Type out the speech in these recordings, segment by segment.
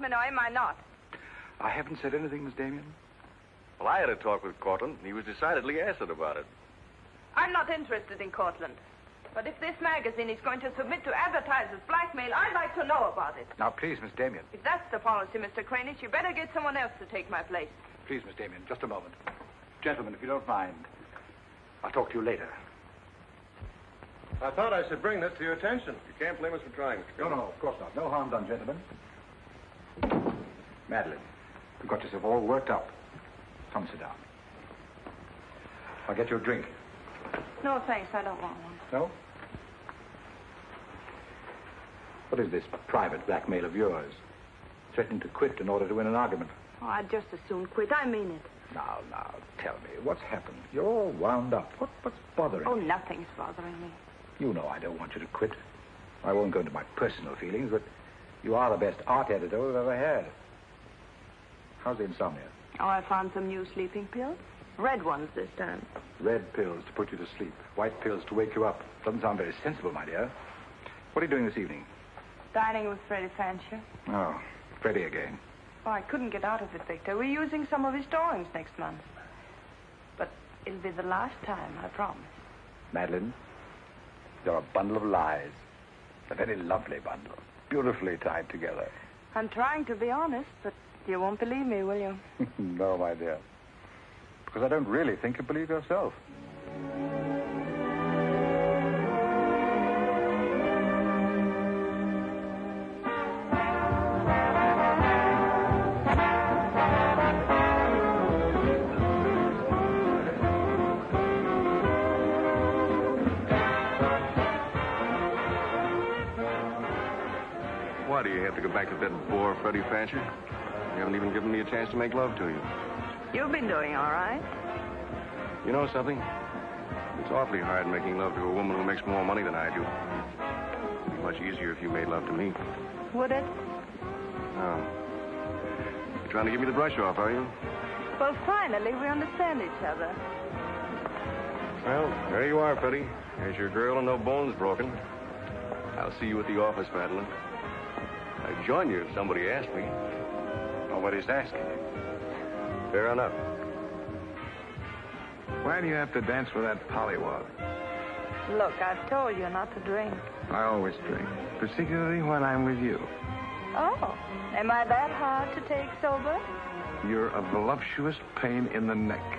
apartment, or am I not? I haven't said anything, Miss Damien. Well, I had a talk with Cortland, and he was decidedly acid about it. I'm not interested in Cortland. But if this magazine is going to submit to advertisers' blackmail, I'd like to know about it. Now, please, Miss Damien. If that's the policy, Mr. Kranich, you better get someone else to take my place. Please, Miss Damien, just a moment. Gentlemen, if you don't mind, I'll talk to you later. I thought I should bring this to your attention. You can't blame us for trying, Mr. No, of course not. No harm done, gentlemen. Madeline, you've got yourself all worked up. Come sit down. I'll get you a drink. No, thanks. I don't want one. No? What is this private blackmail of yours? Threatening to quit in order to win an argument. Oh, I'd just as soon quit. I mean it. Now, tell me, what's happened? You're all wound up. What's bothering you? Oh, nothing's bothering me. You know I don't want you to quit. I won't go into my personal feelings, but you are the best art editor we've ever had. How's the insomnia? Oh, I found some new sleeping pills. Red ones this time. Red pills to put you to sleep. White pills to wake you up. Doesn't sound very sensible, my dear. What are you doing this evening? Dining with Freddie Fancher. Oh, Freddie again. Oh, I couldn't get out of it, Victor. We're using some of his drawings next month. But it'll be the last time, I promise. Madeline, you're a bundle of lies. A very lovely bundle. Beautifully tied together. I'm trying to be honest, but you won't believe me, will you? No, my dear. Because I don't really think you believe yourself. Why do you have to go back to that bore, Freddie Fancher? You haven't even given me a chance to make love to you. You've been doing all right. You know something? It's awfully hard making love to a woman who makes more money than I do. It'd be much easier if you made love to me. Would it? Oh. You're trying to give me the brush off, are you? Well, finally, we understand each other. Well, there you are, Freddie. There's your girl and no bones broken. I'll see you at the office, Madeline. I'd join you if somebody asked me. Nobody's asking. Fair enough. Why do you have to dance with that pollywog? Look, I've told you not to drink. I always drink, particularly when I'm with you. Oh, am I that hard to take sober? You're a voluptuous pain in the neck.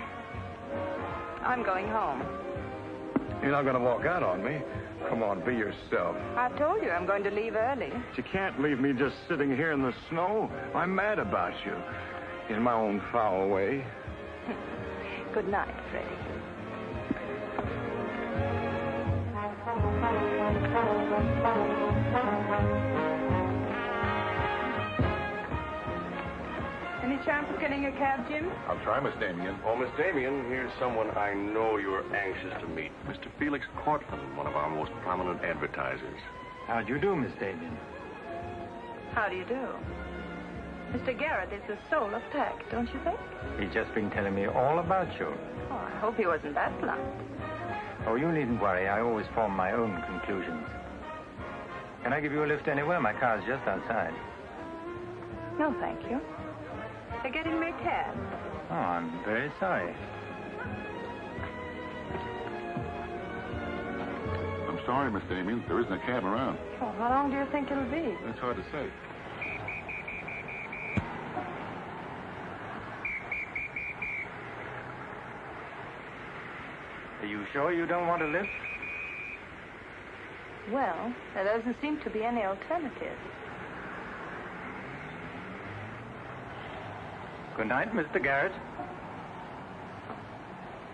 I'm going home. You're not going to walk out on me. Come on, be yourself. I told you I'm going to leave early. But you can't leave me just sitting here in the snow. I'm mad about you. In my own foul way. Good night, Freddie. Any chance of getting a cab, Jim? I'll try, Miss Damien. Oh, Miss Damien, here's someone I know you're anxious to meet. Mr. Felix Cortland, one of our most prominent advertisers. How do you do, Miss Damien? How do you do? Mr. Garrett is the soul of tact, don't you think? He's just been telling me all about you. Oh, I hope he wasn't that blunt. Oh, you needn't worry. I always form my own conclusions. Can I give you a lift anywhere? My car's just outside. No, thank you. They're getting me a cab. Oh, I'm very sorry. I'm sorry, Miss Damien. There isn't a cab around. Oh, how long do you think it'll be? That's hard to say. Are you sure you don't want a lift? Well, there doesn't seem to be any alternative. Good night, Mr. Garrett.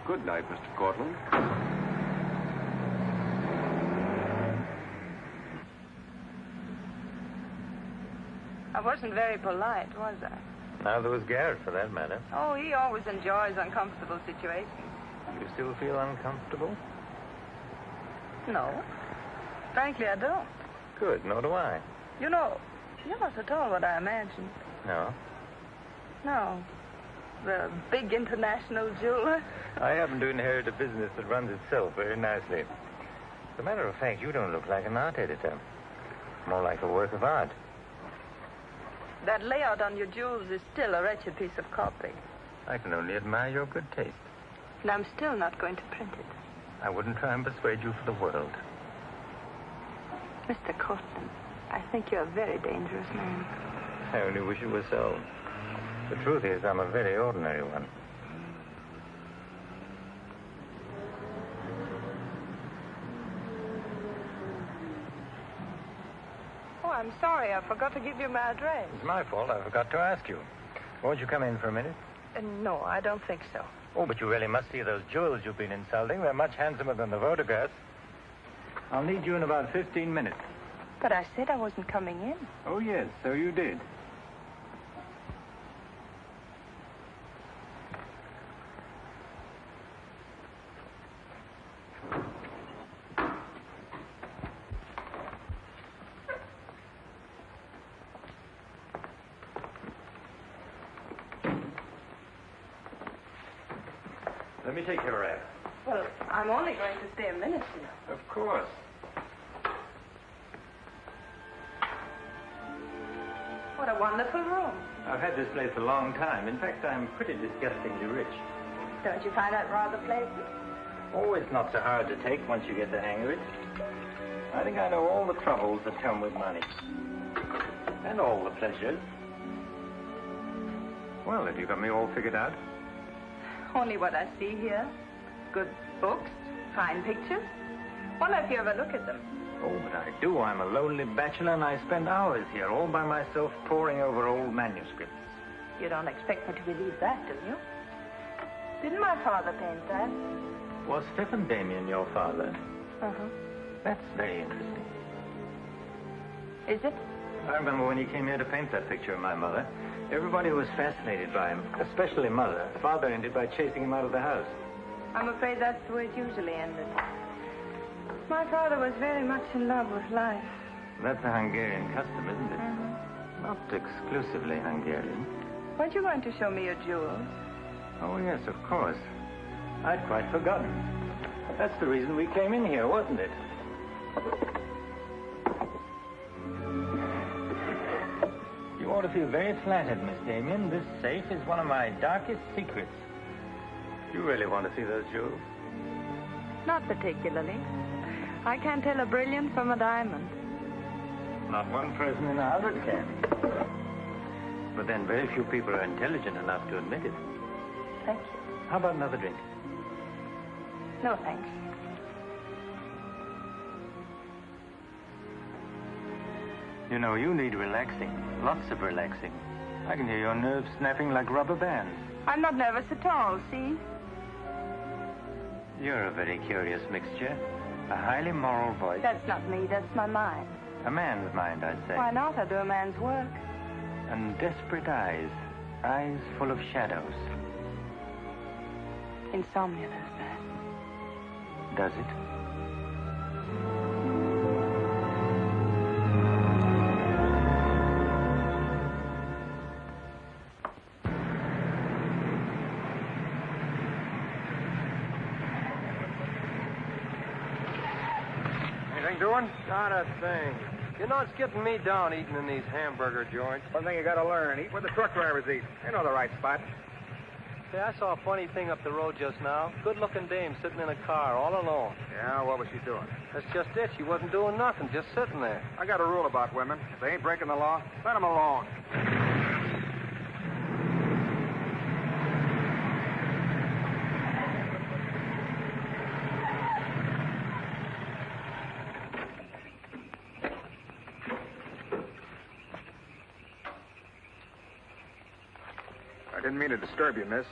Good night, Mr. Cortland. I wasn't very polite, was I? Neither was Garrett, for that matter. Oh, he always enjoys uncomfortable situations. You still feel uncomfortable? No. Frankly, I don't. Good, nor do I. You know, you're not at all what I imagined. No? No. The big international jeweler. I happen to inherit a business that runs itself very nicely. As a matter of fact, you don't look like an art editor. More like a work of art. That layout on your jewels is still a wretched piece of copy. I can only admire your good taste. And I'm still not going to print it. I wouldn't try and persuade you for the world. Mr. Cortland, I think you're a very dangerous man. I only wish it were so. The truth is, I'm a very ordinary one. Oh, I'm sorry. I forgot to give you my address. It's my fault. I forgot to ask you. Won't you come in for a minute? No, I don't think so. Oh, but you really must see those jewels you've been insulting. They're much handsomer than the photographs. I'll need you in about 15 minutes. But I said I wasn't coming in. Oh, yes, so you did. Let me take your wrap. Well, I'm only going to stay a minute, you know. Of course. What a wonderful room. I've had this place a long time. In fact, I'm pretty disgustingly rich. Don't you find that rather pleasant? Oh, it's not so hard to take once you get the hang of it. I think I know all the troubles that come with money. And all the pleasures. Well, have you got me all figured out? Only what I see here. Good books, fine pictures. Wonder if you ever look at them. Oh, but I do. I'm a lonely bachelor, and I spend hours here all by myself poring over old manuscripts. You don't expect me to believe that, do you? Didn't my father paint that? Was Stephen Damien your father? Uh-huh. That's very interesting. Is it? I remember when he came here to paint that picture of my mother. Everybody was fascinated by him, especially Mother. Father ended by chasing him out of the house. I'm afraid that's the way it usually ended. My father was very much in love with life. That's a Hungarian custom, isn't it? Mm-hmm. Not exclusively Hungarian. Weren't you going to show me your jewels? Oh, yes, of course. I'd quite forgotten. That's the reason we came in here, wasn't it? You ought to feel very flattered, Miss Damien. This safe is one of my darkest secrets. You really want to see those jewels? Not particularly. I can't tell a brilliant from a diamond. Not one person in 100 can. But then very few people are intelligent enough to admit it. Thank you. How about another drink? No, thanks. You know, you need relaxing. Lots of relaxing. I can hear your nerves snapping like rubber bands. I'm not nervous at all, see? You're a very curious mixture. A highly moral voice. That's not me, that's my mind. A man's mind, I'd say. Why not? I do a man's work. And desperate eyes. Eyes full of shadows. Insomnia does that. Does it? Anything doing? Not a thing. You know, it's getting me down eating in these hamburger joints. One thing you gotta learn, eat where the truck drivers eat. They know the right spot. Say, I saw a funny thing up the road just now. Good-looking dame sitting in a car all alone. Yeah, what was she doing? That's just it. She wasn't doing nothing, just sitting there. I got a rule about women. If they ain't breaking the law, let them alone. I didn't mean to disturb you, miss.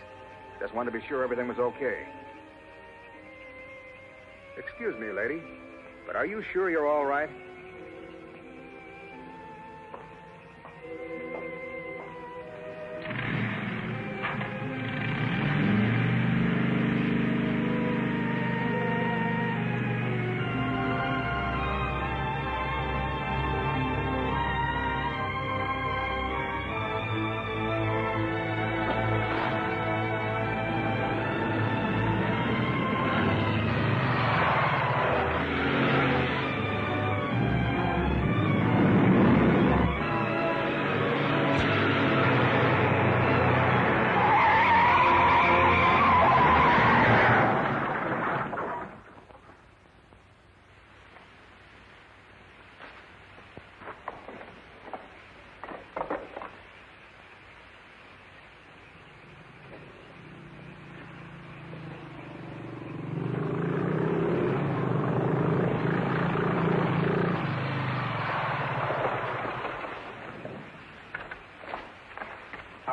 Just wanted to be sure everything was okay. Excuse me, lady, but are you sure you're all right?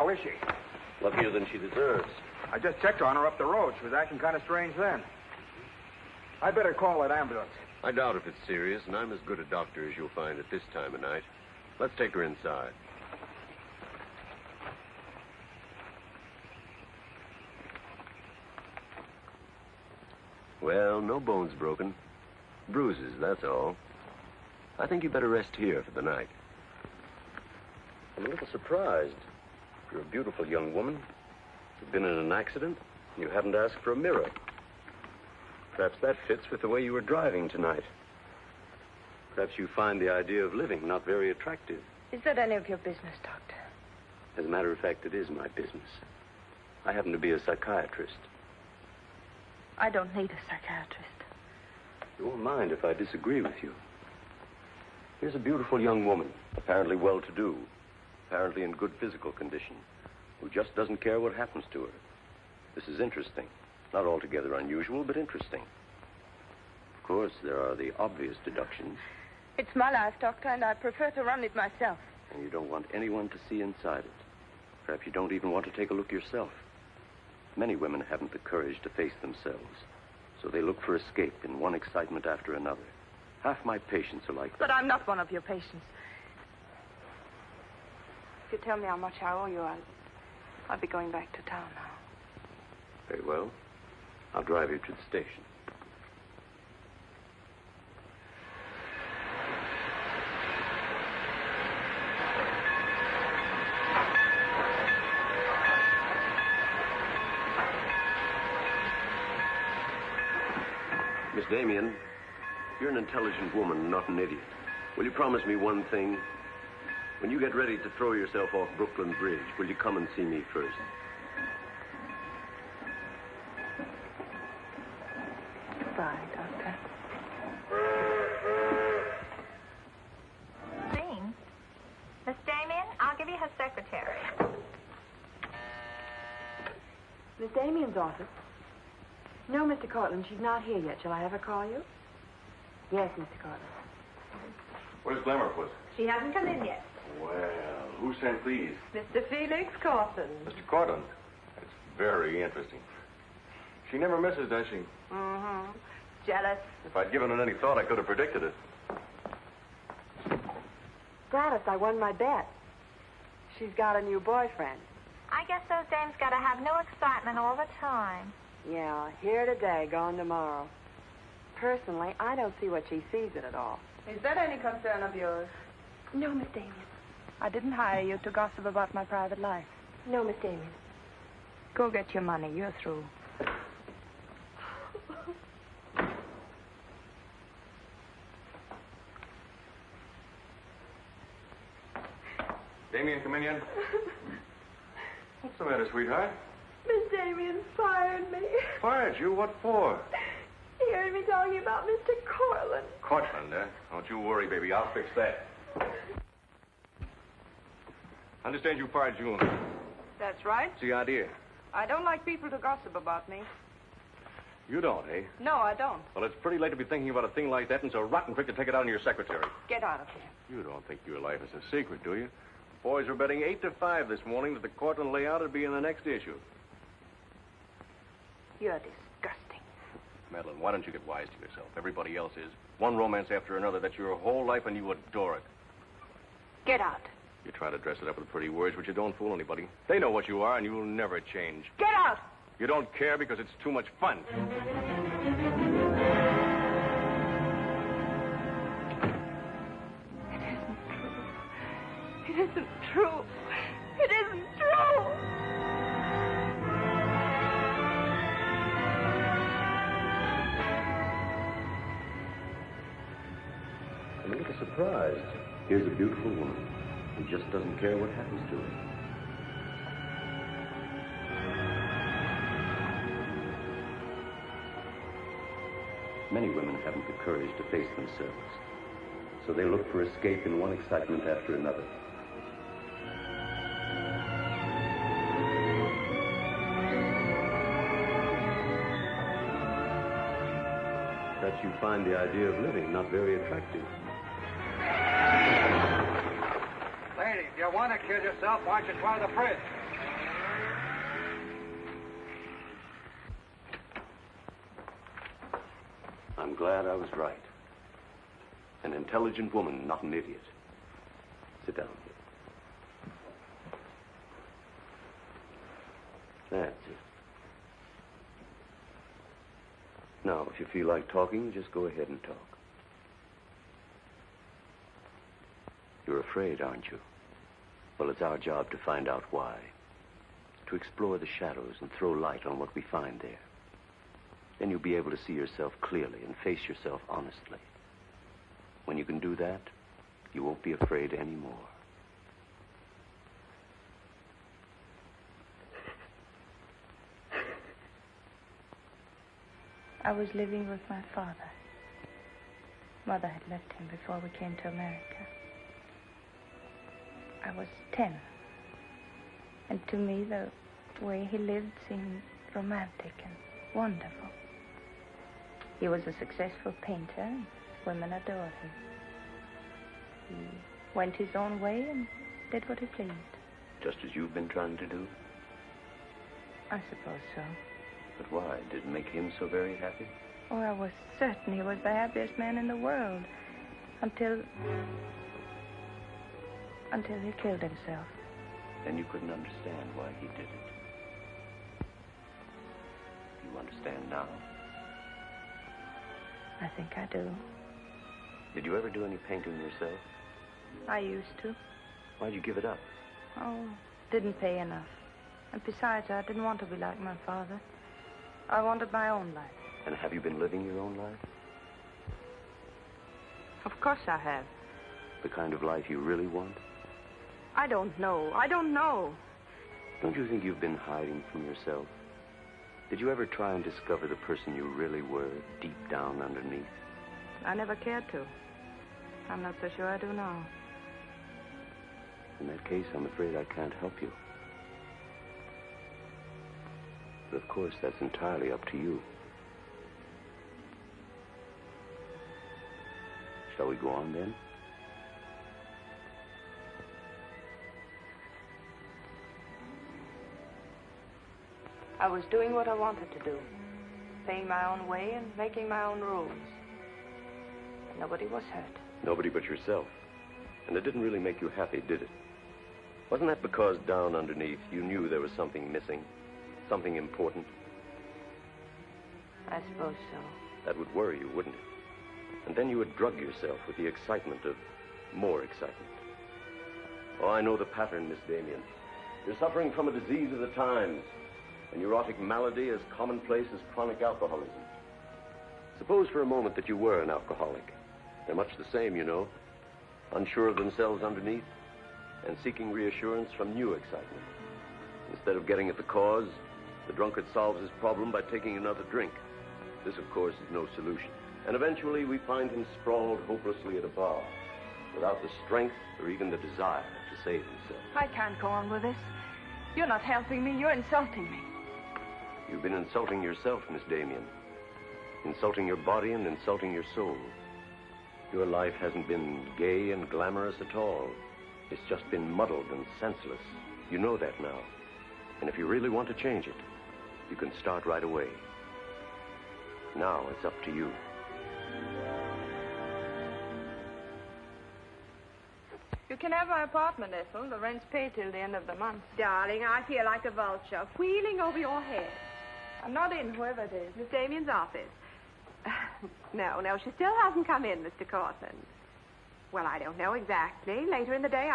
How is she? Luckier than she deserves. I just checked on her up the road. She was acting kind of strange then. I'd better call that ambulance. I doubt if it's serious, and I'm as good a doctor as you'll find at this time of night. Let's take her inside. Well, no bones broken. Bruises, that's all. I think you better rest here for the night. I'm a little surprised. You're a beautiful young woman. You've been in an accident, and you haven't asked for a mirror. Perhaps that fits with the way you were driving tonight. Perhaps you find the idea of living not very attractive. Is that any of your business, Doctor? As a matter of fact, it is my business. I happen to be a psychiatrist. I don't need a psychiatrist. You won't mind if I disagree with you. Here's a beautiful young woman, apparently well-to-do, apparently in good physical condition, who just doesn't care what happens to her. This is interesting. Not altogether unusual, but interesting. Of course, there are the obvious deductions. It's my life, Doctor, and I prefer to run it myself. And you don't want anyone to see inside it. Perhaps you don't even want to take a look yourself. Many women haven't the courage to face themselves, so they look for escape in one excitement after another. Half my patients are like that. But I'm not one of your patients. If you tell me how much I owe you, I'll be going back to town now. Very well. I'll drive you to the station. Miss Damien, you're an intelligent woman, not an idiot. Will you promise me one thing? When you get ready to throw yourself off Brooklyn Bridge, will you come and see me first? Goodbye, Doctor. Jean. Miss Damien, I'll give you her secretary. Miss Damien's office? No, Mr. Cortland, she's not here yet. Shall I have her call you? Yes, Mr. Cortland. Where's Glamourpuss? She hasn't come in yet. Well, who sent these? Mr. Felix Cortland. Mr. Cortland. That's very interesting. She never misses, does she? Mm-hmm. Jealous. If I'd given it any thought, I could have predicted it. Gladys, I won my bet. She's got a new boyfriend. I guess those dames gotta have no excitement all the time. Yeah, here today, gone tomorrow. Personally, I don't see what she sees in it all. Is that any concern of yours? No, Miss Damien. I didn't hire you to gossip about my private life. No, Miss Damien. Go get your money. You're through. Damien, come in yet? What's the matter, sweetheart? Miss Damien fired me. Fired you? What for? He heard me talking about Mr. Cortland. Cortland, eh? Don't you worry, baby. I'll fix that. Understand you fired June. That's right. What's the idea? I don't like people to gossip about me. You don't, eh? No, I don't. Well, it's pretty late to be thinking about a thing like that, and so rotten quick to take it out on your secretary. Get out of here. You don't think your life is a secret, do you? Boys were betting 8-5 this morning that the Cortland layout would be in the next issue. You're disgusting. Madeline, why don't you get wise to yourself? Everybody else is. One romance after another. That's your whole life, and you adore it. Get out. You try to dress it up with pretty words, but you don't fool anybody. They know what you are, and you'll never change. Get out! You don't care because it's too much fun. It isn't true. It isn't true. I'm a little surprised. Here's a beautiful woman who just doesn't care what happens to her. Many women haven't the courage to face themselves, so they look for escape in one excitement after another. That you find the idea of living not very attractive. Lady, if you want to kill yourself, why don't you try the fridge? I'm glad I was right. An intelligent woman, not an idiot. Sit down. That's it. Now, if you feel like talking, just go ahead and talk. You're afraid, aren't you? Well, it's our job to find out why. To explore the shadows and throw light on what we find there. Then you'll be able to see yourself clearly and face yourself honestly. When you can do that, you won't be afraid anymore. I was living with my father. Mother had left him before we came to America. I was 10. And to me, the way he lived seemed romantic and wonderful. He was a successful painter, and women adored him. He went his own way and did what he pleased. Just as you've been trying to do? I suppose so. But why? Did it make him so very happy? Oh, I was certain he was the happiest man in the world. Until he killed himself. Then you couldn't understand why he did it. You understand now? I think I do. Did you ever do any painting yourself? I used to. Why'd you give it up? Oh, didn't pay enough. And besides, I didn't want to be like my father. I wanted my own life. And have you been living your own life? Of course I have. The kind of life you really want? I don't know. I don't know. Don't you think you've been hiding from yourself? Did you ever try and discover the person you really were, deep down underneath? I never cared to. I'm not so sure I do now. In that case, I'm afraid I can't help you. But of course, that's entirely up to you. Shall we go on then? I was doing what I wanted to do. Paying my own way and making my own rules. And nobody was hurt. Nobody but yourself. And it didn't really make you happy, did it? Wasn't that because down underneath you knew there was something missing? Something important? I suppose so. That would worry you, wouldn't it? And then you would drug yourself with the excitement of more excitement. Oh, I know the pattern, Miss Damien. You're suffering from a disease of the times. A neurotic malady as commonplace as chronic alcoholism. Suppose for a moment that you were an alcoholic. They're much the same, you know. Unsure of themselves underneath and seeking reassurance from new excitement. Instead of getting at the cause, the drunkard solves his problem by taking another drink. This, of course, is no solution. And eventually we find him sprawled hopelessly at a bar, without the strength or even the desire to save himself. I can't go on with this. You're not helping me. You're insulting me. You've been insulting yourself, Miss Damien. Insulting your body and insulting your soul. Your life hasn't been gay and glamorous at all. It's just been muddled and senseless. You know that now. And if you really want to change it, you can start right away. Now it's up to you. You can have my apartment, Ethel. The rent's paid till the end of the month. Darling, I feel like a vulture wheeling over your head. I'm not in, whoever it is. Miss Damien's office. No, she still hasn't come in, Mr. Cortland. Well, I don't know exactly. Later in the day,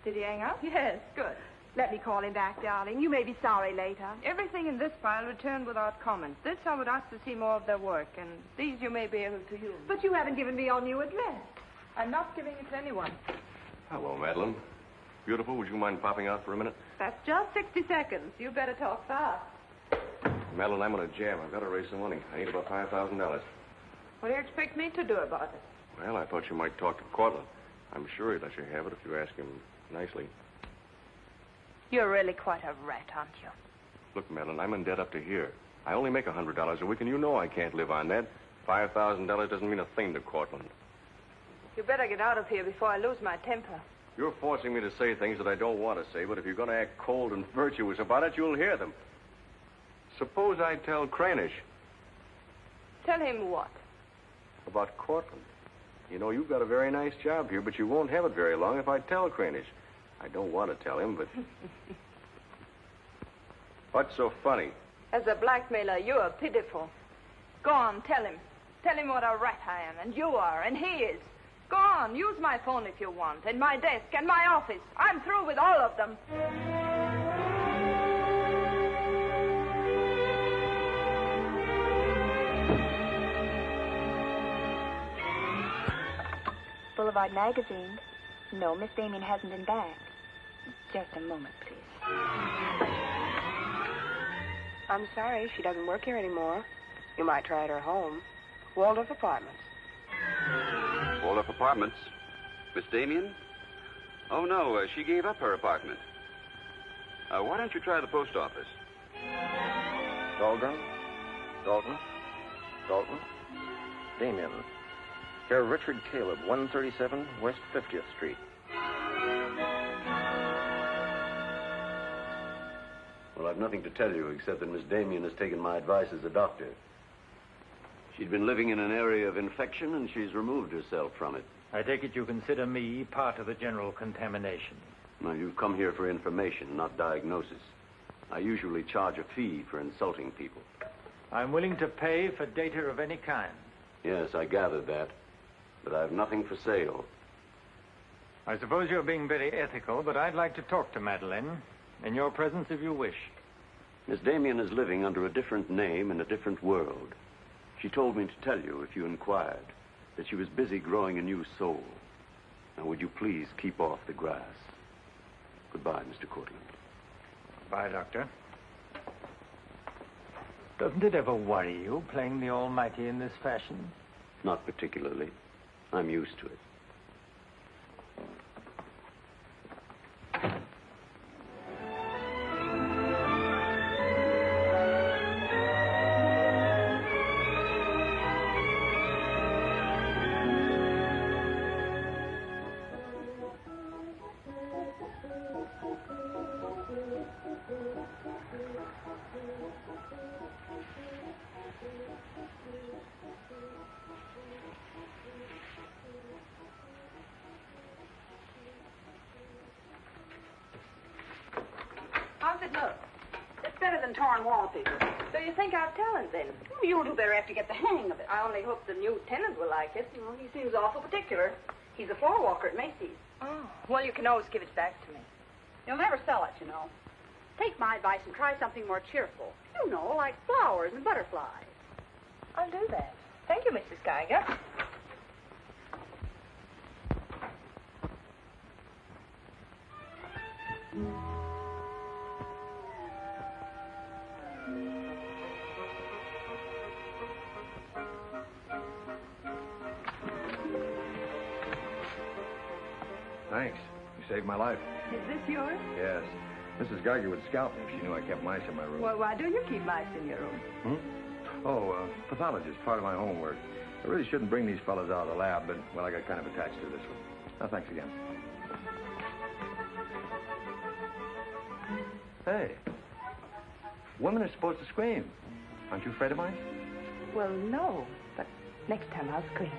Did he hang up? Yes. Good. Let me call him back, darling. You may be sorry later. Everything in this file returned without comment. This I would ask to see more of their work, and these you may be able to use. But you haven't given me your new address. I'm not giving it to anyone. Hello, Madeline. Beautiful, would you mind popping out for a minute? That's just 60 seconds. You better talk fast. Madeline, I'm on a jam. I've got to raise some money. I need about $5,000. What do you expect me to do about it? Well, I thought you might talk to Cortland. I'm sure he'd let you have it if you ask him nicely. You're really quite a rat, aren't you? Look, Madeline, I'm in debt up to here. I only make $100 a week, and you know I can't live on that. $5,000 doesn't mean a thing to Cortland. You better get out of here before I lose my temper. You're forcing me to say things that I don't want to say, but if you're going to act cold and virtuous about it, you'll hear them. Suppose I tell Cranish. Tell him what? About Cortland. You know, you've got a very nice job here, but you won't have it very long if I tell Cranish. I don't want to tell him, but... What's so funny? As a blackmailer, you are pitiful. Go on, tell him. Tell him what a rat I am, and you are, and he is. Go on, use my phone if you want, and my desk, and my office. I'm through with all of them. Boulevard Magazine. No, Miss Damien hasn't been back. Just a moment, please. I'm sorry, she doesn't work here anymore. You might try at her home. Waldorf Apartments. Waldorf Apartments? Miss Damien? Oh, no, she gave up her apartment. Why don't you try the post office? Dahlgren? Dalton? Dalton? Damien. Care Richard Caleb, 137 West 50th Street. Well, I've nothing to tell you except that Miss Damien has taken my advice as a doctor. She'd been living in an area of infection, and she's removed herself from it. I take it you consider me part of the general contamination. Now, you've come here for information, not diagnosis. I usually charge a fee for insulting people. I'm willing to pay for data of any kind. Yes, I gathered that. But I've nothing for sale. I suppose you're being very ethical, but I'd like to talk to Madeline. In your presence, if you wish. Miss Damien is living under a different name in a different world. She told me to tell you, if you inquired, that she was busy growing a new soul. Now, would you please keep off the grass? Goodbye, Mr. Cortland. Bye, Doctor. Doesn't it ever worry you, playing the Almighty in this fashion? Not particularly. I'm used to it. How's it look? It's better than torn wallpaper. So you think I've talent, then? You'll do better after you get the hang of it. I only hope the new tenant will like it. Well, he seems awful particular. He's a floor walker at Macy's. Oh, well, you can always give it back to me. He'll never sell it, you know. Take my advice and try something more cheerful. You know, like flowers and butterflies. I'll do that. Thank you, Mrs. Geiger. Thanks. You saved my life. Is this yours? Yes. Mrs. Geiger would scalp me if she knew I kept mice in my room. Well, why do you keep mice in your room? Pathologist, part of my homework. I really shouldn't bring these fellas out of the lab, but, well, I got kind of attached to this one. Oh, thanks again. Hey. Women are supposed to scream. Aren't you afraid of mice? Well, no, but next time I'll scream.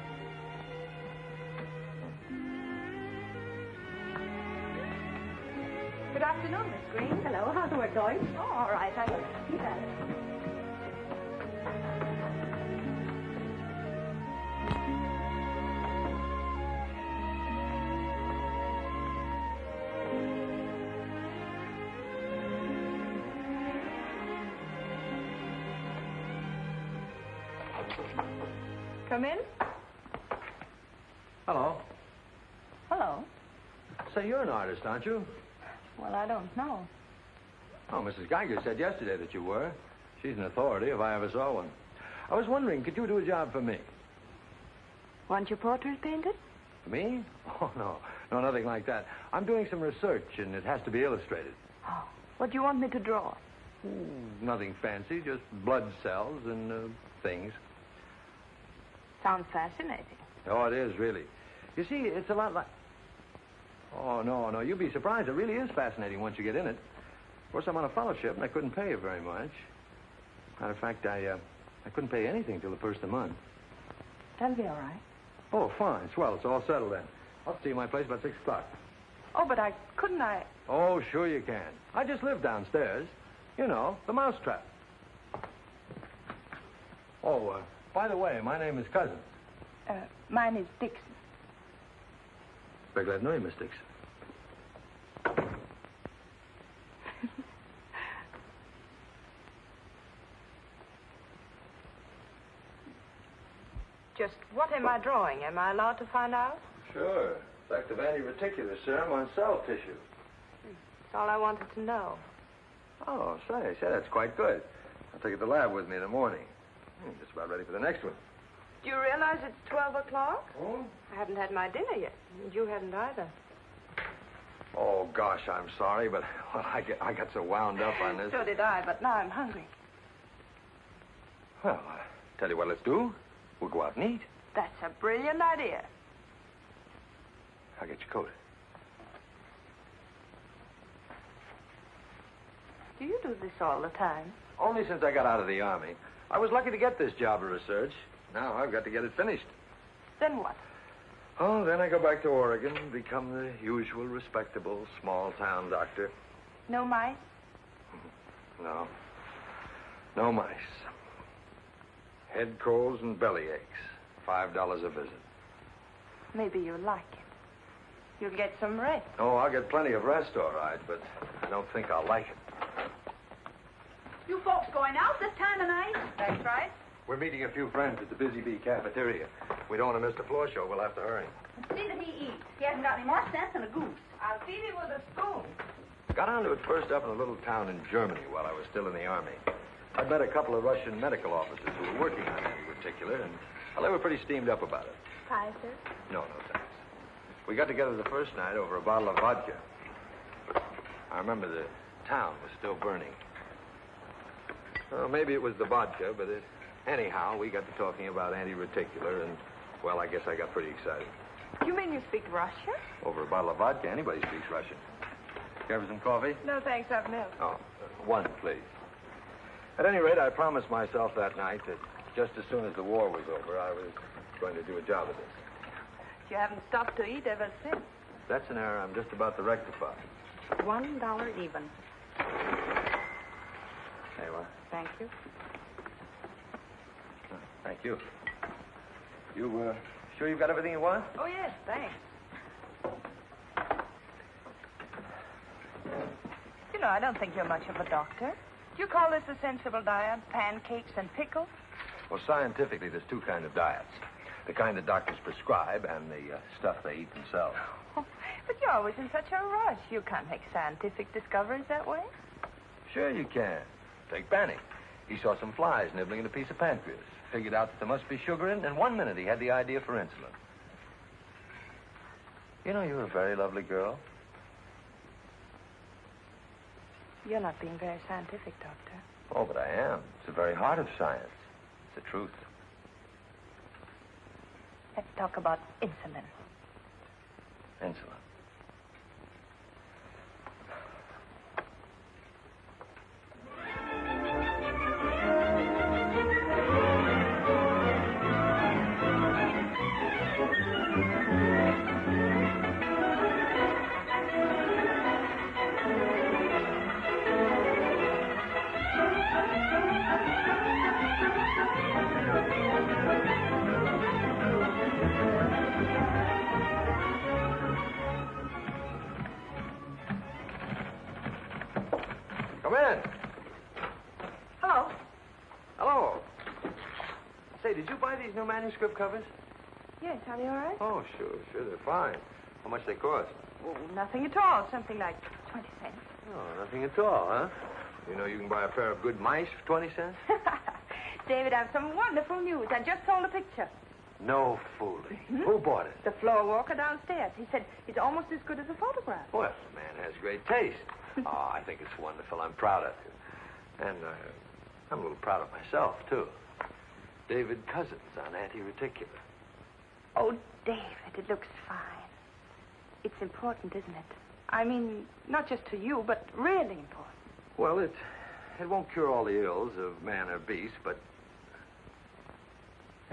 Good afternoon, Miss Green. Hello, how's the work going? Oh, all right. You got it. Come in. Hello. Hello. Say, you're an artist, aren't you? Well, I don't know. Oh, Mrs. Geiger said yesterday that you were. She's an authority if I ever saw one. I was wondering, could you do a job for me? Want your portrait painted? For me? Oh, no. No, nothing like that. I'm doing some research, and it has to be illustrated. Oh, what do you want me to draw? Nothing fancy, just blood cells and things. Sounds fascinating. Oh, it is, really. You see, it's a lot like... Oh, no, you'd be surprised. It really is fascinating once you get in it. Of course, I'm on a fellowship, and I couldn't pay you very much. Matter of fact, I I couldn't pay anything till the first of the month. That'll be all right. Oh, fine. Swell. It's all settled then. I'll see you at my place about 6 o'clock. Oh, but couldn't I? Oh, sure you can. I just live downstairs. You know, the mousetrap. Oh, by the way, my name is Cousins. Mine is Dixon. Very glad to know you, Miss Dixon. Just what am I drawing? Am I allowed to find out? Sure. Effect of anti-reticular serum on cell tissue. That's all I wanted to know. Oh, say, that's quite good. I'll take it to the lab with me in the morning. Just about ready for the next one. Do you realize it's 12 o'clock? Oh? I haven't had my dinner yet. And you hadn't either. Oh, gosh, I'm sorry, but well, I got so wound up on this. So did I, but now I'm hungry. Well, tell you what let's do. We'll go out and eat. That's a brilliant idea. I'll get your coat. Do you do this all the time? Only since I got out of the Army. I was lucky to get this job of research. Now I've got to get it finished. Then what? Oh, then I go back to Oregon and become the usual respectable small-town doctor. No mice? No. No mice. Head colds and belly aches. $5 a visit. Maybe you'll like it. You'll get some rest. Oh, I'll get plenty of rest, all right, but I don't think I'll like it. You folks going out this time of night? That's right. We're meeting a few friends at the Busy Bee cafeteria. We don't want to miss the floor show. We'll have to hurry. See that he eats. He hasn't got any more sense than a goose. I'll feed him with a spoon. Got onto it first up in a little town in Germany while I was still in the Army. I met a couple of Russian medical officers who were working on anti-reticular, and well, they were pretty steamed up about it. Pie, sir? No, thanks. We got together the first night over a bottle of vodka. I remember the town was still burning. Well, maybe it was the vodka, but anyhow, we got to talking about anti-reticular, and, well, I guess I got pretty excited. You mean you speak Russian? Over a bottle of vodka, anybody speaks Russian. Care for some coffee? No, thanks. I've milk. Oh, one, please. At any rate, I promised myself that night that just as soon as the war was over, I was going to do a job of this. You haven't stopped to eat ever since. That's an error I'm just about to rectify. $1 even. There you are. Thank you. Oh, thank you. You, sure you've got everything you want? Oh, yes, thanks. You know, I don't think you're much of a doctor. Do you call this a sensible diet? Pancakes and pickles? Well, scientifically, there's two kinds of diets. The kind that doctors prescribe and the stuff they eat themselves. Oh, but you're always in such a rush. You can't make scientific discoveries that way. Sure you can. Take Banning. He saw some flies nibbling at a piece of pancreas. Figured out that there must be sugar in it, and 1 minute he had the idea for insulin. You know, you're a very lovely girl. You're not being very scientific, Doctor. Oh, but I am. It's the very heart of science. It's the truth. Let's talk about insulin. Insulin. Come in. Hello. Hello. Say, did you buy these new manuscript covers? Yes, are they all right? Oh, sure, they're fine. How much they cost? Oh, nothing at all. Something like 20 cents. Oh, nothing at all, huh? You know you can buy a pair of good mice for 20 cents? David, I have some wonderful news. I just sold a picture. No fooling. Who bought it? The floor walker downstairs. He said it's almost as good as a photograph. Well, the man has great taste. Oh, I think it's wonderful. I'm proud of you. And I'm a little proud of myself, too. David Cousins on anti-reticular. Oh, David, it looks fine. It's important, isn't it? I mean, not just to you, but really important. Well, it won't cure all the ills of man or beast, but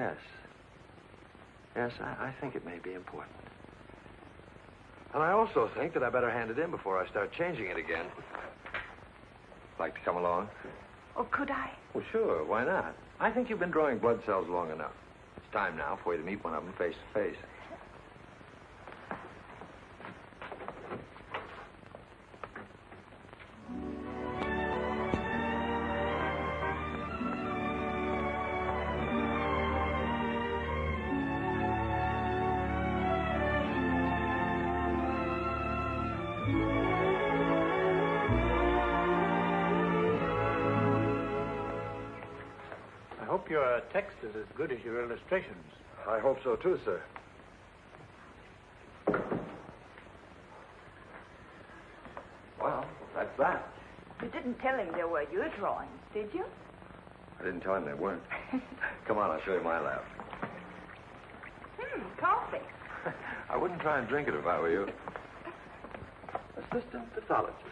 Yes. Yes, I think it may be important. And I also think that I better hand it in before I start changing it again. Like to come along? Oh, could I? Well, sure. Why not? I think you've been drawing blood cells long enough. It's time now for you to meet one of them face to face. I hope your text is as good as your illustrations. I hope so, too, sir. Well, that's that. You didn't tell him they were your drawings, did you? I didn't tell him they weren't. Come on, I'll show you my lab. Coffee. I wouldn't try and drink it if I were you. Assistant pathologist.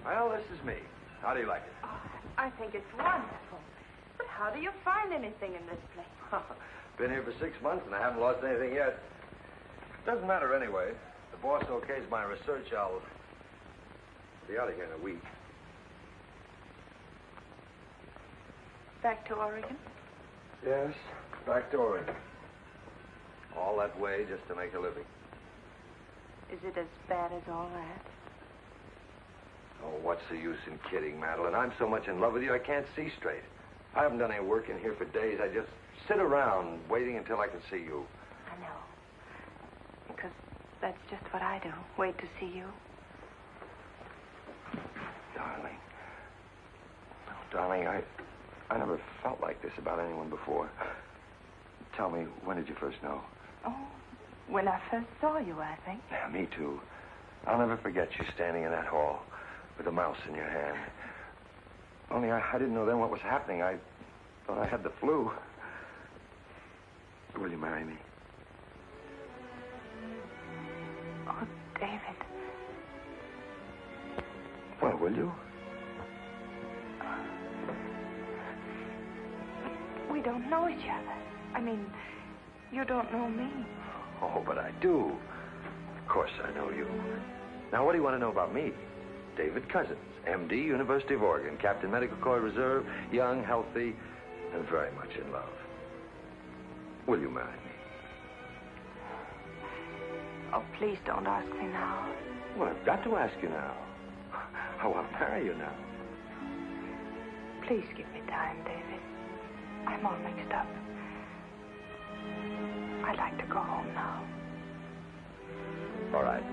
Well, this is me. How do you like it? I think it's wonderful. But how do you find anything in this place? Been here for 6 months and I haven't lost anything yet. Doesn't matter anyway. If the boss okays my research, I'll be out of here in a week. Back to Oregon? Yes, back to Oregon. All that way just to make a living. Is it as bad as all that? Oh, what's the use in kidding, Madeline? I'm so much in love with you, I can't see straight. I haven't done any work in here for days. I just sit around waiting until I can see you. I know. Because that's just what I do. Wait to see you. Darling. Oh, darling, I never felt like this about anyone before. Tell me, when did you first know? Oh, when I first saw you, I think. Yeah, me too. I'll never forget you standing in that hall with a mouse in your hand. Only I didn't know then what was happening. I thought I had the flu. Will you marry me? Oh, David. Well, will you? We don't know each other. I mean, you don't know me. Oh, but I do. Of course I know you. Now, what do you want to know about me? David Cousins, M.D., University of Oregon, Captain Medical Corps Reserve, young, healthy, and very much in love. Will you marry me? Oh, please don't ask me now. Well, I've got to ask you now. I want to marry you now. Please give me time, David. I'm all mixed up. I'd like to go home now. All right.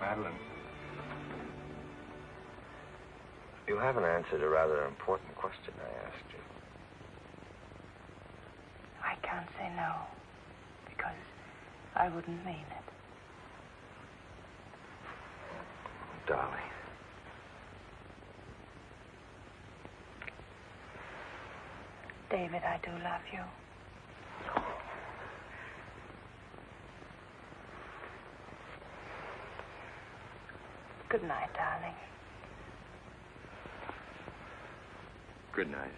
Madeline, you haven't answered a rather important question I asked you. I can't say no, because I wouldn't mean it. Darling. David, I do love you. Good night, darling. Good night.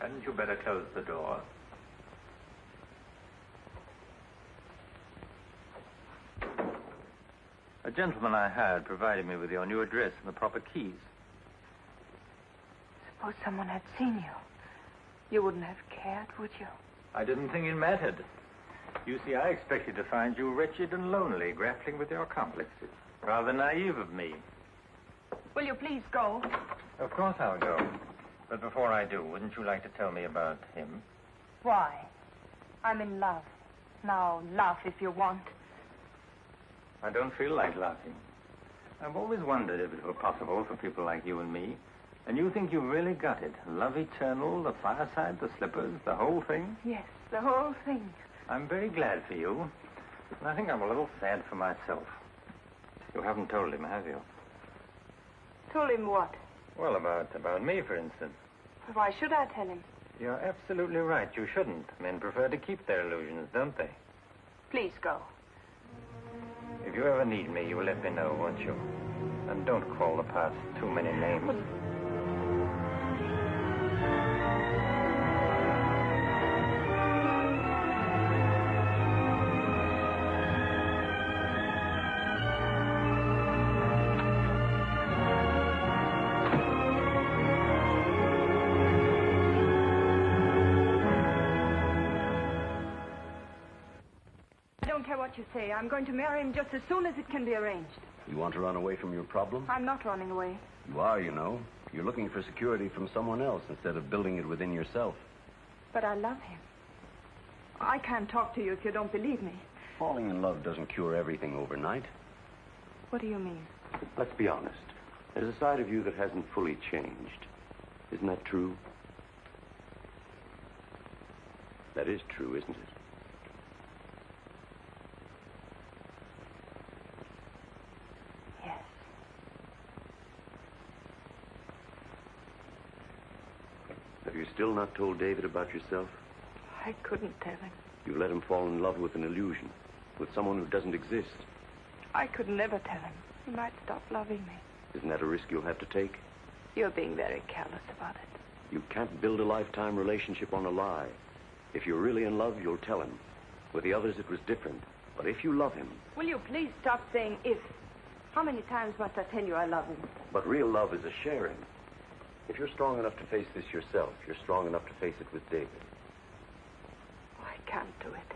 Hadn't you better close the door? A gentleman I hired provided me with your new address and the proper keys. Suppose someone had seen you. You wouldn't have cared, would you? I didn't think it mattered. You see, I expected to find you wretched and lonely, grappling with your complexes. Rather naive of me. Will you please go? Of course I'll go. But before I do, wouldn't you like to tell me about him? Why? I'm in love. Now, laugh if you want. I don't feel like laughing. I've always wondered if it were possible for people like you and me. And you think you've really got it. Love eternal, the fireside, the slippers, the whole thing? Yes, the whole thing. I'm very glad for you. And I think I'm a little sad for myself. You haven't told him, have you? Told him what? Well, about me, for instance. Why should I tell him? You're absolutely right. You shouldn't. Men prefer to keep their illusions, don't they? Please go. If you ever need me, you'll let me know, won't you? And don't call the past too many names. What you say. I'm going to marry him just as soon as it can be arranged. You want to run away from your problem? I'm not running away. You are, you know. You're looking for security from someone else instead of building it within yourself. But I love him. I can't talk to you if you don't believe me. Falling in love doesn't cure everything overnight. What do you mean? Let's be honest. There's a side of you that hasn't fully changed. Isn't that true? That is true, isn't it? Have you still not told David about yourself? I couldn't tell him. You let him fall in love with an illusion, with someone who doesn't exist. I could never tell him. He might stop loving me. Isn't that a risk you'll have to take? You're being very careless about it. You can't build a lifetime relationship on a lie. If you're really in love, you'll tell him. With the others, it was different. But if you love him... Will you please stop saying if? How many times must I tell you I love him? But real love is a sharing. If you're strong enough to face this yourself, you're strong enough to face it with David. I can't do it.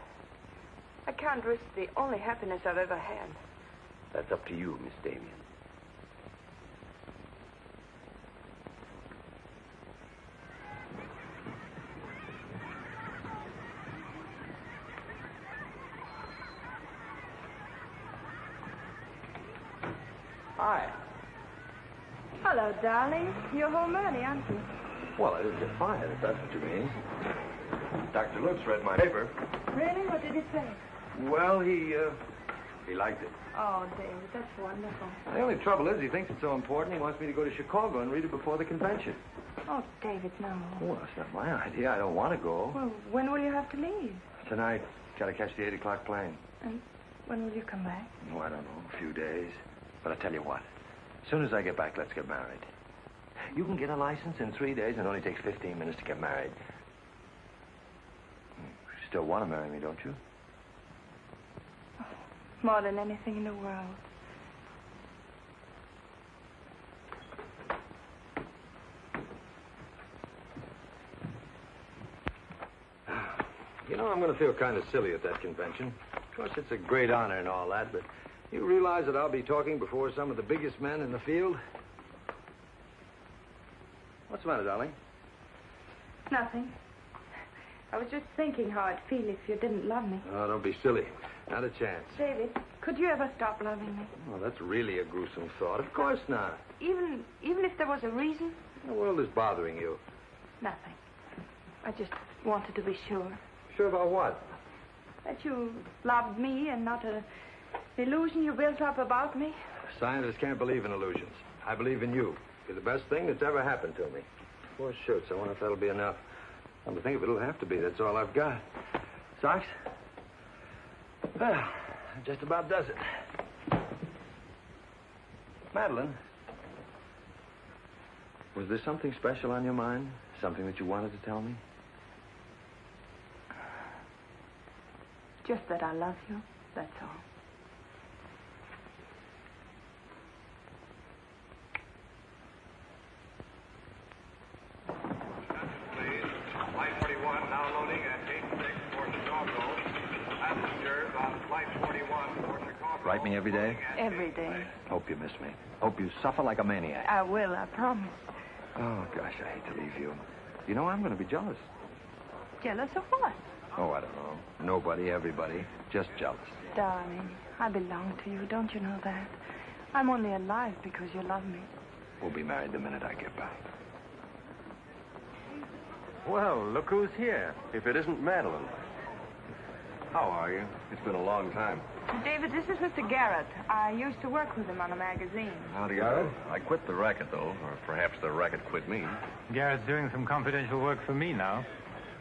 I can't risk the only happiness I've ever had. That's up to you, Miss Damien. Hi. Hello, darling. You're home early, aren't you? Well, I didn't get fired, if that's what you mean. Dr. Lutz read my paper. Really? What did he say? Well, he liked it. Oh, David, that's wonderful. The only trouble is he thinks it's so important he wants me to go to Chicago and read it before the convention. Oh, David, no. Well, that's not my idea. I don't want to go. Well, when will you have to leave? Tonight. Got to catch the 8 o'clock plane. And when will you come back? Oh, I don't know. A few days. But I tell you what. As soon as I get back, let's get married. You can get a license in 3 days, and it only takes 15 minutes to get married. You still want to marry me, don't you? Oh, more than anything in the world. You know, I'm going to feel kind of silly at that convention. Of course, it's a great honor and all that, but you realize that I'll be talking before some of the biggest men in the field? What's the matter, darling? Nothing. I was just thinking how I'd feel if you didn't love me. Oh, don't be silly. Not a chance. David, could you ever stop loving me? Well, that's really a gruesome thought. Of course not. Even if there was a reason? The world is bothering you. Nothing. I just wanted to be sure. Sure about what? That you loved me and not an illusion you built up about me. Scientists can't believe in illusions. I believe in you. You're the best thing that's ever happened to me. 4 shirts. I wonder if that'll be enough. Come to think of it, it'll have to be. That's all I've got. Socks? Well, that just about does it. Madeline, was there something special on your mind? Something that you wanted to tell me? Just that I love you, that's all. Flight 41 now loading at Gate 6 for Chicago. Passengers on Flight 41 for Chicago. Write me every day? Every day. Hope you miss me. Hope you suffer like a maniac. I will, I promise. Oh, gosh, I hate to leave you. You know, I'm going to be jealous. Jealous of what? Oh, I don't know. Nobody, everybody. Just jealous. Darling, I belong to you. Don't you know that? I'm only alive because you love me. We'll be married the minute I get back. Well, look who's here. If it isn't Madeline. How are you? It's been a long time. David, this is Mr. Garrett. I used to work with him on a magazine. How do you do? I quit the racket, though. Or perhaps the racket quit me. Garrett's doing some confidential work for me now.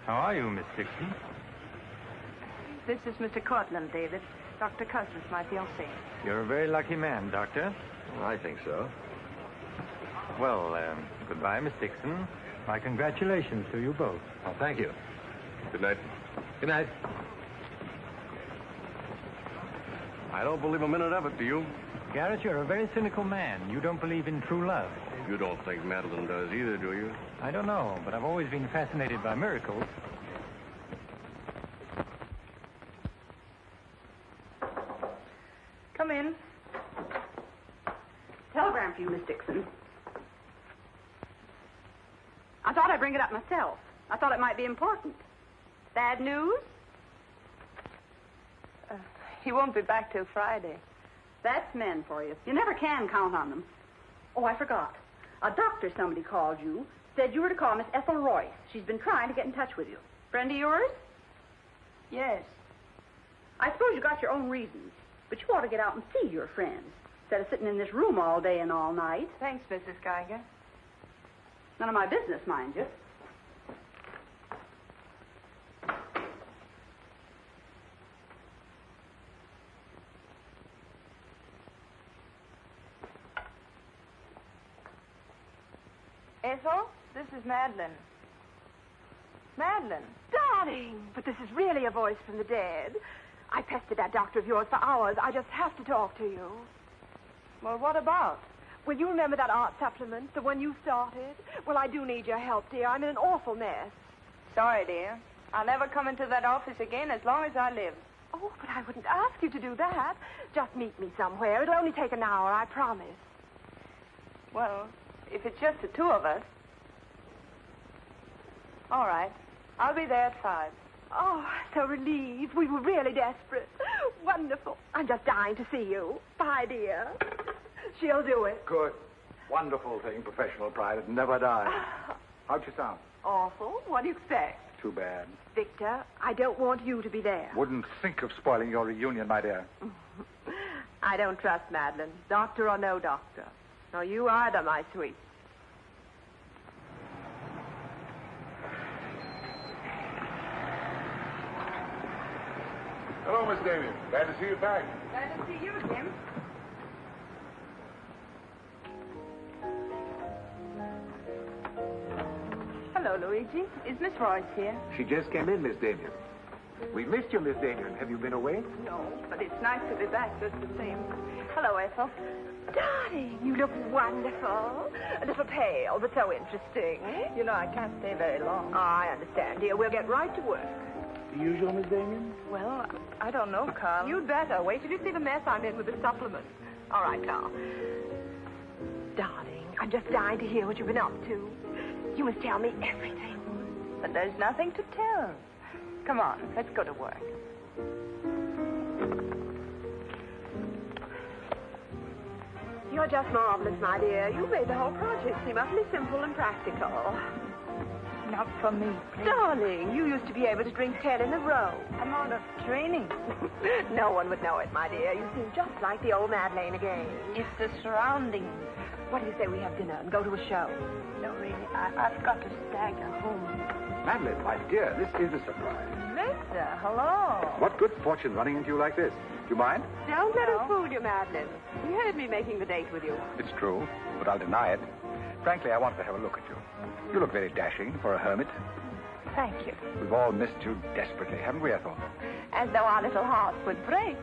How are you, Miss Dixon? This is Mr. Cortland, David. Dr. Cousins, my fiancé. You're a very lucky man, Doctor. I think so. Well, goodbye, Miss Dixon. My congratulations to you both. Oh, thank you. Good night. Good night. I don't believe a minute of it, do you? Garrett, you're a very cynical man. You don't believe in true love. You don't think Madeline does either, do you? I don't know, but I've always been fascinated by miracles. Come in. Telegram for you, Miss Dixon. I thought I'd bring it up myself. I thought it might be important. Bad news? He won't be back till Friday. That's men for you. You never can count on them. Oh, I forgot. A doctor somebody called you, said you were to call Miss Ethel Royce. She's been trying to get in touch with you. Friend of yours? Yes. I suppose you got your own reasons, but you ought to get out and see your friends instead of sitting in this room all day and all night. Thanks, Mrs. Geiger. None of my business, mind you. Ethel, this is Madeline. Madeline. Darling, but this is really a voice from the dead. I pestered that doctor of yours for hours. I just have to talk to you. Well, what about? Well, you remember that art supplement, the one you started? Well, I do need your help, dear. I'm in an awful mess. Sorry, dear. I'll never come into that office again as long as I live. Oh, but I wouldn't ask you to do that. Just meet me somewhere. It'll only take an hour, I promise. Well, if it's just the two of us. All right. I'll be there at 5. Oh, so relieved. We were really desperate. Wonderful. I'm just dying to see you. Bye, dear. She'll do it. Good. Wonderful thing, professional pride. It never dies. How'd you sound? Awful. What do you expect? Too bad. Victor, I don't want you to be there. Wouldn't think of spoiling your reunion, my dear. I don't trust Madeline, doctor or no doctor. Nor you either, my sweet. Hello, Miss Damien. Glad to see you back. Glad to see you, Jim. Hello, Luigi. Is Miss Royce here? She just came in, Miss Damien. We missed you, Miss Damien. Have you been away? No, but it's nice to be back just the same. Hello, Ethel. Darling, you look wonderful. A little pale, but so interesting. You know, I can't stay very long. I understand, dear. We'll get right to work. The usual, Miss Damien? Well, I don't know, Carl. You'd better. Wait till you see the mess I'm in with the supplement. All right, Carl. Darling, I'm just dying to hear what you've been up to. You must tell me everything. But there's nothing to tell. Come on, let's go to work. You're just marvelous, my dear. You made the whole project seem utterly simple and practical. Not for me, please. Darling, you used to be able to drink 10 in a row. I'm out of training. No one would know it, my dear. You seem just like the old Madeleine again. It's the surroundings. What do you say we have dinner and go to a show? No, really, I've got to stagger home. Madeline, my dear, this is a surprise. Victor, hello. What good fortune running into you like this? Do you mind? Don't let us fool you, Madeline. You heard me making the date with you. It's true, but I'll deny it. Frankly, I wanted to have a look at you. You look very dashing for a hermit. Thank you. We've all missed you desperately, haven't we, Ethel? As though our little hearts would break.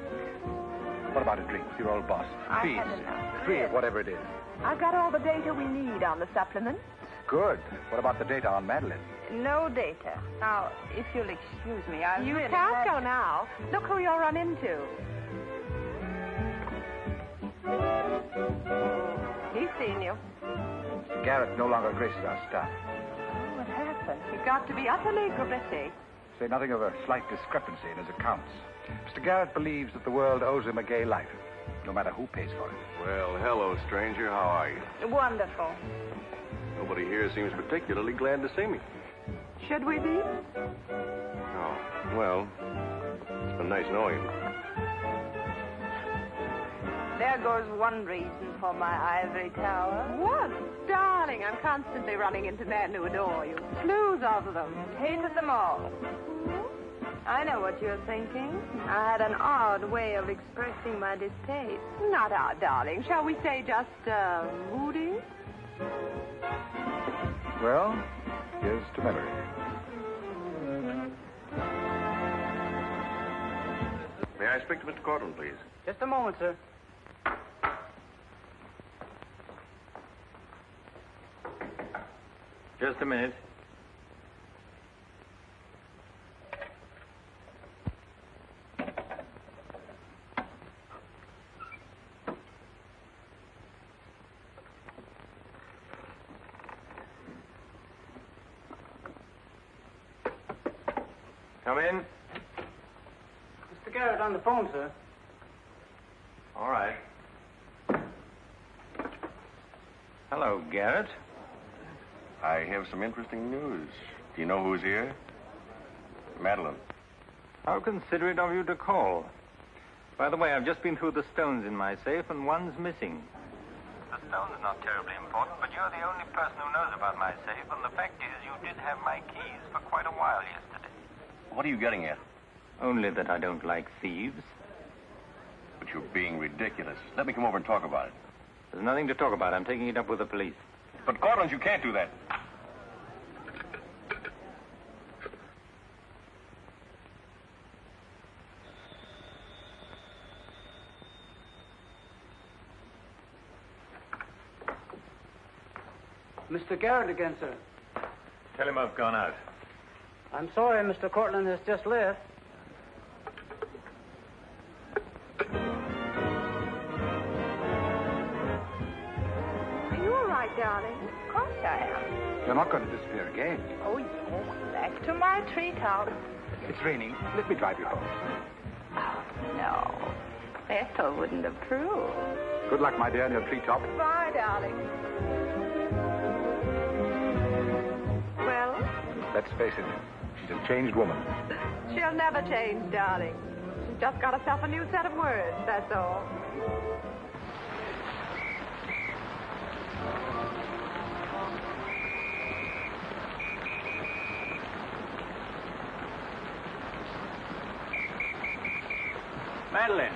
What about a drink with your old boss? I had enough. 3 of whatever it is. I've got all the data we need on the supplement. Good. What about the data on Madeline? No data. Now, if you'll excuse me, I You really can't had- go now. Look who you'll run into. He's seen you. Garrett no longer graces our staff. What happened? He got to be utterly gritty. Say nothing of a slight discrepancy in his accounts. Mr. Garrett believes that the world owes him a gay life, no matter who pays for it. Well, hello, stranger. How are you? Wonderful. Nobody here seems particularly glad to see me. Should we be? Oh, well, it's been nice knowing you. There goes one reason for my ivory tower. What? Darling, I'm constantly running into men who adore you. Slews of them. Hated them all. I know what you're thinking. I had an odd way of expressing my distaste. Not odd, darling. Shall we say just, moody? Well, here's to memory. May I speak to Mr. Cortland, please? Just a moment, sir. Just a minute. Come in. Mr. Garrett on the phone, sir. All right. Hello, Garrett. I have some interesting news. Do you know who's here? Madeline. How considerate of you to call. By the way, I've just been through the stones in my safe, and one's missing. The stone's not terribly important, but you're the only person who knows about my safe, and the fact is you did have my keys for quite a while yesterday. What are you getting at? Only that I don't like thieves. But you're being ridiculous. Let me come over and talk about it. There's nothing to talk about. I'm taking it up with the police. But, Cortland, you can't do that. Mr. Garrett again, sir. Tell him I've gone out. I'm sorry, Mr. Cortland has just left. Are you all right, darling? Of course I am. You're not going to disappear again. Oh, yes. Back to my treetop. It's raining. Let me drive you home. Oh, no. Ethel wouldn't approve. Good luck, my dear, in your treetop. Bye, darling. Well, Let's face it, she's a changed woman. she'll never change, darling. She's just got herself a new set of words, that's all. Madeline.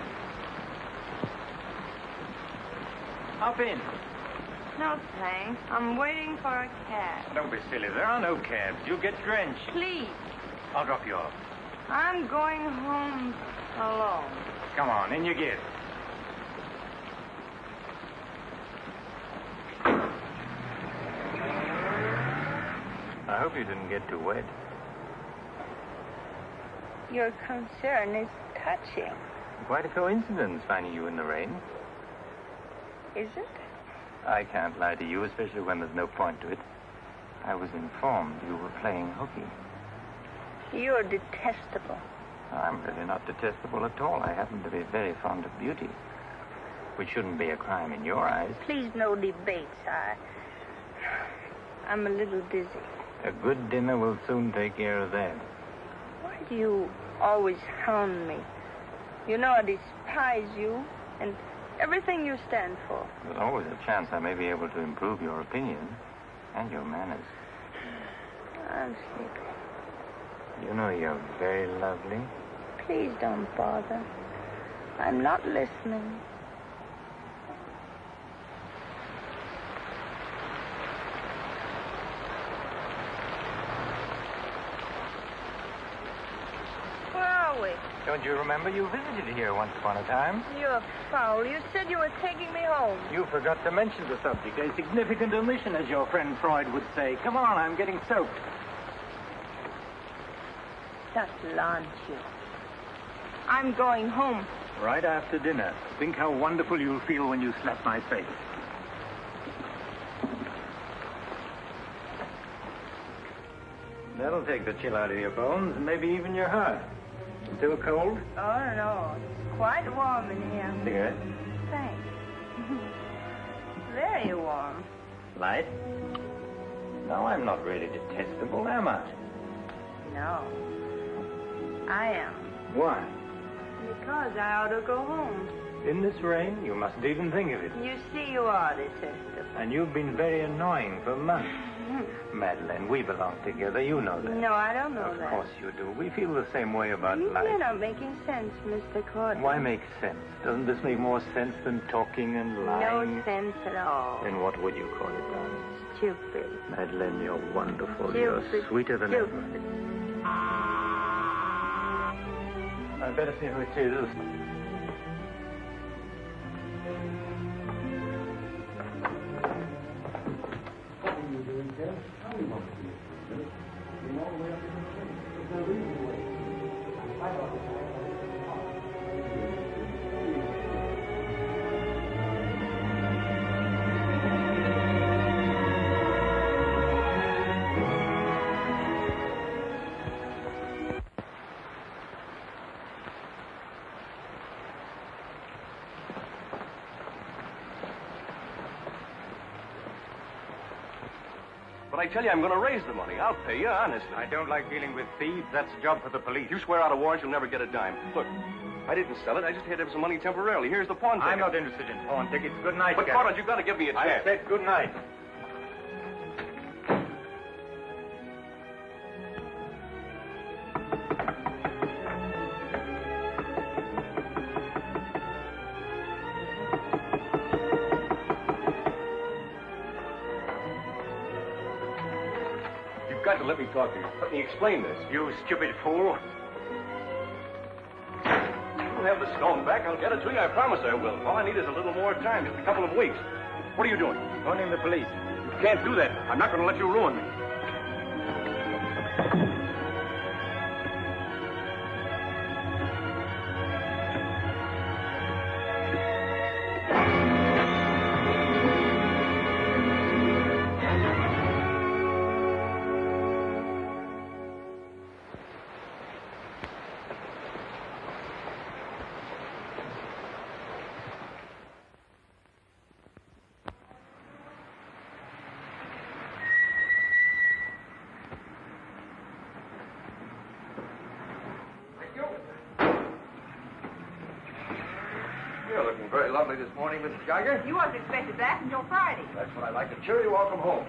Hop in. No, thanks. I'm waiting for a cab. Don't be silly. There are no cabs. You get drenched. Please. I'll drop you off. I'm going home alone. Come on, in you get. I hope you didn't get too wet. Your concern is touching, Quite a coincidence finding you in the rain. is it? I can't lie to you, especially when there's no point to it. I was informed you were playing hooky. You're detestable. I'm really not detestable at all. I happen to be very fond of beauty, which shouldn't be a crime in your eyes. Please, no debates. I'm a little dizzy. A good dinner will soon take care of that. Why do you always hound me? You know I despise you and everything you stand for. There's always a chance I may be able to improve your opinion and your manners. I'm sleepy. You know you're very lovely. Please don't bother. I'm not listening. Don't you remember you visited here once upon a time? You're foul. You said you were taking me home. You forgot to mention the subject. A significant omission, as your friend Freud would say. Come on, I'm getting soaked. Just launch you. I'm going home. Right after dinner. Think how wonderful you'll feel when you slap my face. That'll take the chill out of your bones and maybe even your heart. Still cold? Oh, no. It's quite warm in here. Cigarette? Thanks. Very warm. Light? No, I'm not really detestable, am I? No. I am. Why? Because I ought to go home. In this rain? You mustn't even think of it. You see, you are detestable. And you've been very annoying for months. Madeleine, we belong together. You know that. No, I don't know that. Of course you do. We feel the same way about life. You're not making sense, Mr. Cortland. Why make sense? Doesn't this make more sense than talking and lying? No sense at all. Then what would you call it, darling? Stupid. Madeleine, you're wonderful. Stupid. You're sweeter than ever. I'd better see who it is. But I tell you, I'm going to raise the money. I'll pay you, honestly. I don't like dealing with thieves. That's a job for the police. You swear out a warrant, you'll never get a dime. Look, I didn't sell it. I just had to have some money temporarily. Here's the pawn ticket. I'm not interested in pawn tickets. Good night, But, Garrett. Cortland, you've got to give me a chance. I said good night. You've got to let me talk to you. Let me explain this. You stupid fool. I'll have the stone back. I'll get it to you. I promise I will. All I need is a little more time, just a couple of weeks. What are you doing? Phoning the police. You can't do that. I'm not going to let you ruin me. You're looking very lovely this morning, Mrs. Geiger. You wasn't expected back until Friday. That's what I like to cheer you. Welcome home.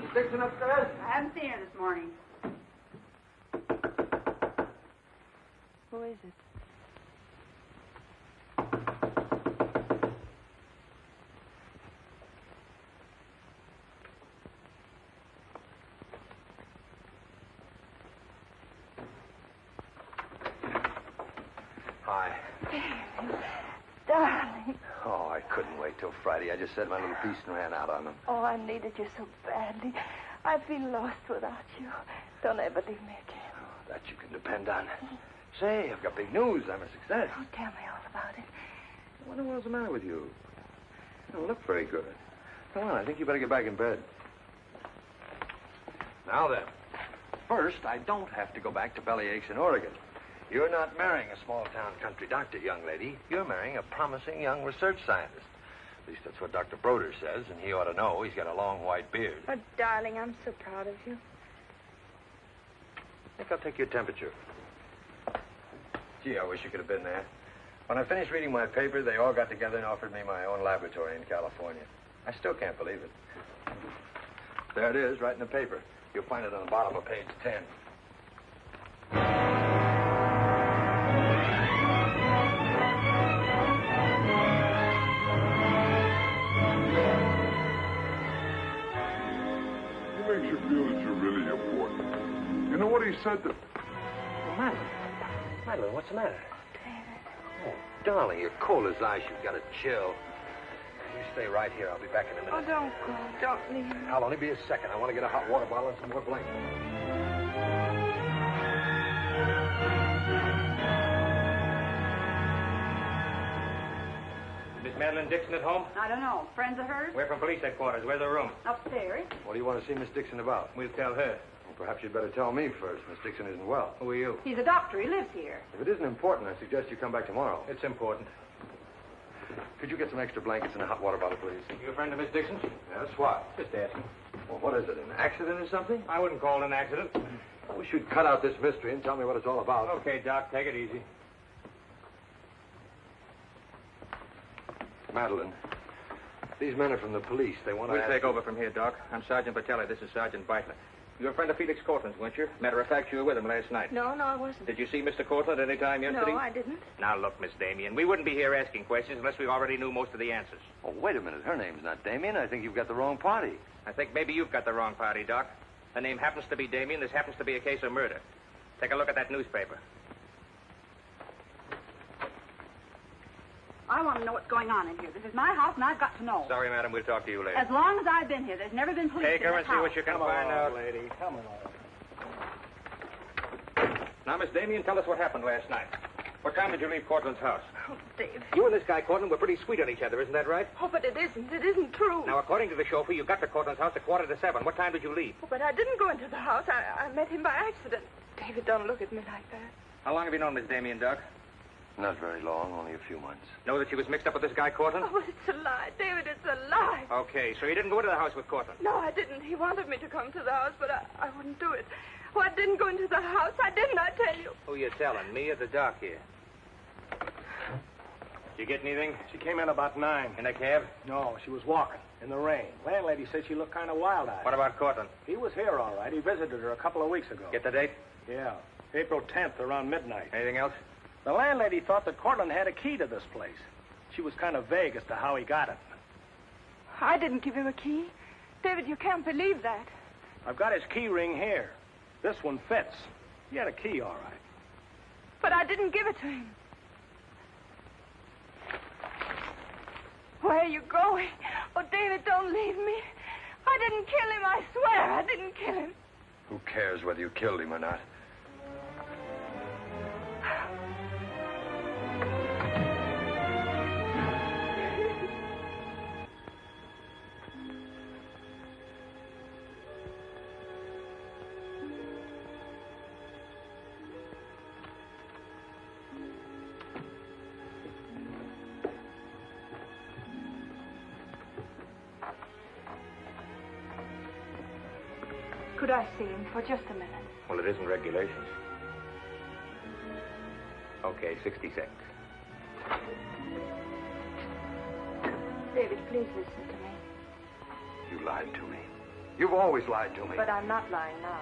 Miss Dixon upstairs? I haven't seen her this morning. Who is it? Hi. Darling. Oh, I couldn't wait till Friday. I just said my little piece and ran out on them. Oh, I needed you so badly. I feel lost without you. Don't ever leave me again. Oh, that you can depend on. Say, I've got big news. I'm a success. Oh, tell me all about it. I wonder what's the matter with you. You don't look very good. Come on, I think you better get back in bed. Now then, first, I don't have to go back to Bellyaches in Oregon. You're not marrying a small-town country doctor, young lady. You're marrying a promising young research scientist. At least that's what Dr. Broder says, and he ought to know. He's got a long white beard. Oh, darling, I'm so proud of you. I think I'll take your temperature. Gee, I wish you could have been there. When I finished reading my paper, they all got together and offered me my own laboratory in California. I still can't believe it. There it is, right in the paper. You'll find it on the bottom of page 10. He makes you feel that you're really important. You know what he said to... Well, Madeline, what's the matter? David. Oh, darling, you're cold as ice. You've got a chill. You stay right here. I'll be back in a minute. Oh, don't go. Don't leave me. I'll only be a second. I want to get a hot water bottle and some more blankets. Miss Madeline Dixon at home? I don't know. Friends of hers? We're from police headquarters. Where's the room? Upstairs. What do you want to see Miss Dixon about? We'll tell her. Well, perhaps you'd better tell me first. Miss Dixon isn't well. Who are you? He's a doctor. He lives here. If it isn't important, I suggest you come back tomorrow. It's important. Could you get some extra blankets and a hot water bottle, please? You a friend of Miss Dixon's? Yes, what? Just asking. Well, what is it, an accident or something? I wouldn't call it an accident. I wish you'd cut out this mystery and tell me what it's all about. Okay, Doc, take it easy. Madeline, these men are from the police. They want to We'll take over from here, Doc. I'm Sergeant Patelli. This is Sergeant Beitler. You're a friend of Felix Cortland's, weren't you? Matter of fact, you were with him last night. No, I wasn't. Did you see Mr. Cortland any time yesterday? No, I didn't. Now, look, Miss Damien, we wouldn't be here asking questions unless we already knew most of the answers. Oh, wait a minute. Her name's not Damien. I think you've got the wrong party. I think maybe you've got the wrong party, Doc. Her name happens to be Damien. This happens to be a case of murder. Take a look at that newspaper. I want to know what's going on in here. This is my house, and I've got to know. Sorry, madam. We'll talk to you later. As long as I've been here, there's never been police Take in her this and see house. what you can find out. lady. Come on. Now, Miss Damien, tell us what happened last night. What time did you leave Cortland's house? Oh, David. You and this guy, Cortland, were pretty sweet on each other, isn't that right? Oh, but it isn't. It isn't true. Now, according to the chauffeur, you got to Cortland's house at 6:45. What time did you leave? Oh, but I didn't go into the house. I met him by accident. David, don't look at me like that. How long have you known Miss Damien, Doc? Not very long, only a few months. Know that she was mixed up with this guy, Cortland? Oh, it's a lie. David, it's a lie. Okay, so you didn't go into the house with Cortland? No, I didn't. He wanted me to come to the house, but I wouldn't do it. Oh, I didn't go into the house. I didn't, I tell you. Who you telling, me or the doc here? Did you get anything? She came in about 9. In a cab? No, she was walking in the rain. Landlady said she looked kind of wild-eyed. What about Cortland? He was here, all right. He visited her a couple of weeks ago. Get the date? Yeah, April 10th, around midnight. Anything else? The landlady thought that Cortland had a key to this place. She was kind of vague as to how he got it. I didn't give him a key. David, you can't believe that. I've got his key ring here. This one fits. He had a key, all right. But I didn't give it to him. Where are you going? Oh, David, don't leave me. I didn't kill him, I swear. I didn't kill him. Who cares whether you killed him or not? Could I see him for just a minute? Well, it isn't regulations. Okay, 60 seconds. David, please listen to me. You lied to me. You've always lied to me. But I'm not lying now.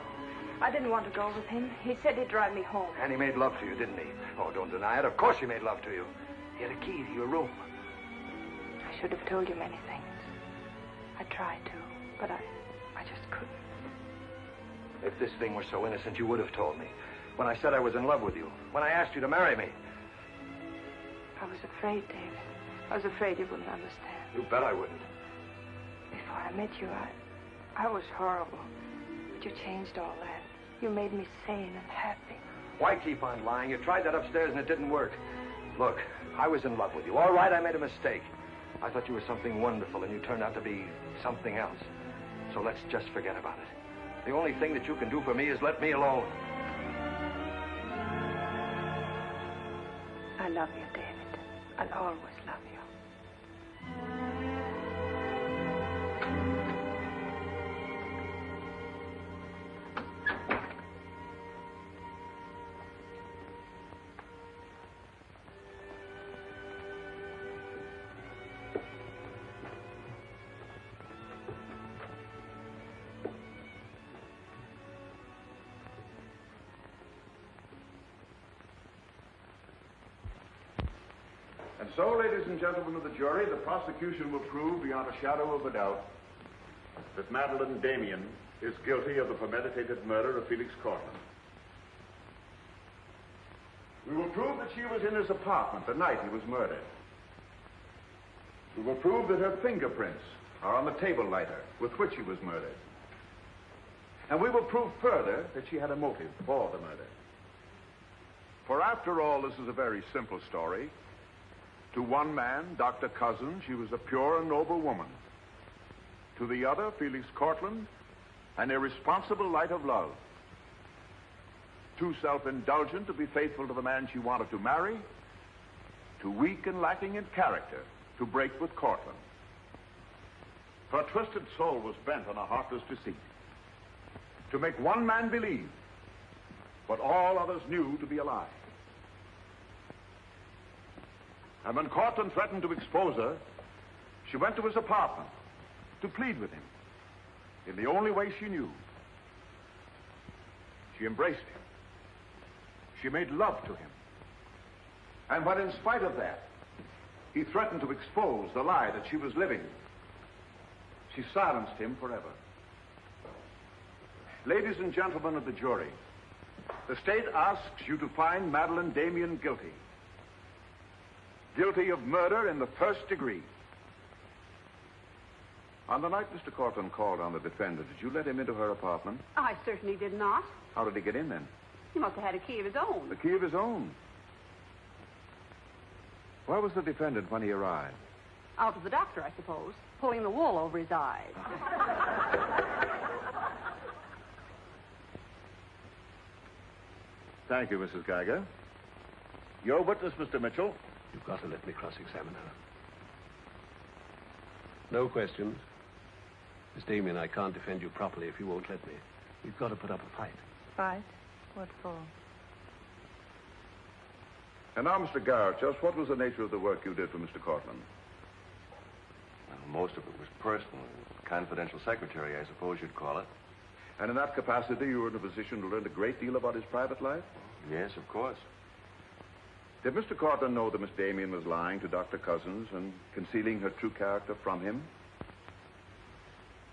I didn't want to go with him. He said he'd drive me home. And he made love to you, didn't he? Oh, don't deny it. Of course he made love to you. He had a key to your room. I should have told you many things. I tried to, but I just couldn't. If this thing were so innocent, you would have told me. When I said I was in love with you. When I asked you to marry me. I was afraid, David. I was afraid you wouldn't understand. You bet I wouldn't. Before I met you, I was horrible. But you changed all that. You made me sane and happy. Why keep on lying? You tried that upstairs and it didn't work. Look, I was in love with you. All right, I made a mistake. I thought you were something wonderful and you turned out to be something else. So let's just forget about it. The only thing that you can do for me is let me alone. I love you, David. I'll always love you. And so, ladies and gentlemen of the jury, the prosecution will prove beyond a shadow of a doubt that Madeline Damien is guilty of the premeditated murder of Felix Cortland. We will prove that she was in his apartment the night he was murdered. We will prove that her fingerprints are on the table lighter with which he was murdered. And we will prove further that she had a motive for the murder. For after all, this is a very simple story. To one man, Dr. Cousins, she was a pure and noble woman. To the other, Felix Cortland, an irresponsible light of love. Too self-indulgent to be faithful to the man she wanted to marry. Too weak and lacking in character to break with Cortland. Her twisted soul was bent on a heartless deceit. To make one man believe what all others knew to be a lie. And when Cortland threatened to expose her, she went to his apartment to plead with him in the only way she knew. She embraced him. She made love to him. And when, in spite of that, he threatened to expose the lie that she was living, she silenced him forever. Ladies and gentlemen of the jury, the state asks you to find Madeleine Damien guilty. Guilty of murder in the first degree. On the night Mr. Cortland called on the defendant, did you let him into her apartment? I certainly did not. How did he get in then? He must have had a key of his own. The key of his own? Where was the defendant when he arrived? Out with the doctor, I suppose, pulling the wool over his eyes. Thank you, Mrs. Geiger. Your witness, Mr. Mitchell. You've got to let me cross-examine her. No questions. Miss Damien, I can't defend you properly if you won't let me. You've got to put up a fight. Fight? What for? And now, Mr. Garrett, just what was the nature of the work you did for Mr. Cortland? Well, most of it was personal. Confidential secretary, I suppose you'd call it. And in that capacity, you were in a position to learn a great deal about his private life? Yes, of course. Did Mr. Cortland know that Miss Damien was lying to Dr. Cousins and concealing her true character from him?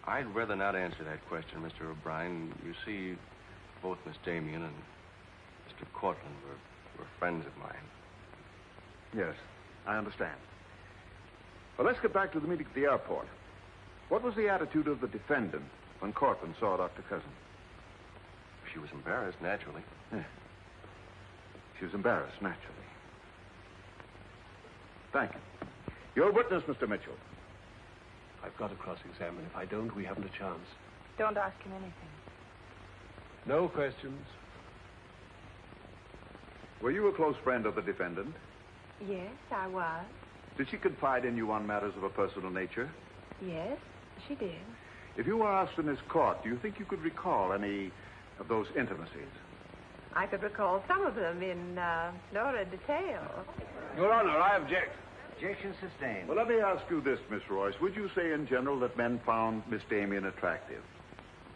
I'd rather not answer that question, Mr. O'Brien. You see, both Miss Damien and Mr. Cortland were friends of mine. Yes, I understand. Well, let's get back to the meeting at the airport. What was the attitude of the defendant when Cortland saw Dr. Cousins? She was embarrassed, naturally. Yeah. She was embarrassed, naturally. Thank you. Your witness, Mr. Mitchell. I've got to cross-examine. If I don't, we haven't a chance. Don't ask him anything. No questions. Were you a close friend of the defendant? Yes, I was. Did she confide in you on matters of a personal nature? Yes, she did. If you were asked in this court, do you think you could recall any of those intimacies? I could recall some of them in lurid detail. Your Honor, I object. Objection sustained. Well, let me ask you this, Miss Royce. Would you say in general that men found Miss Damien attractive?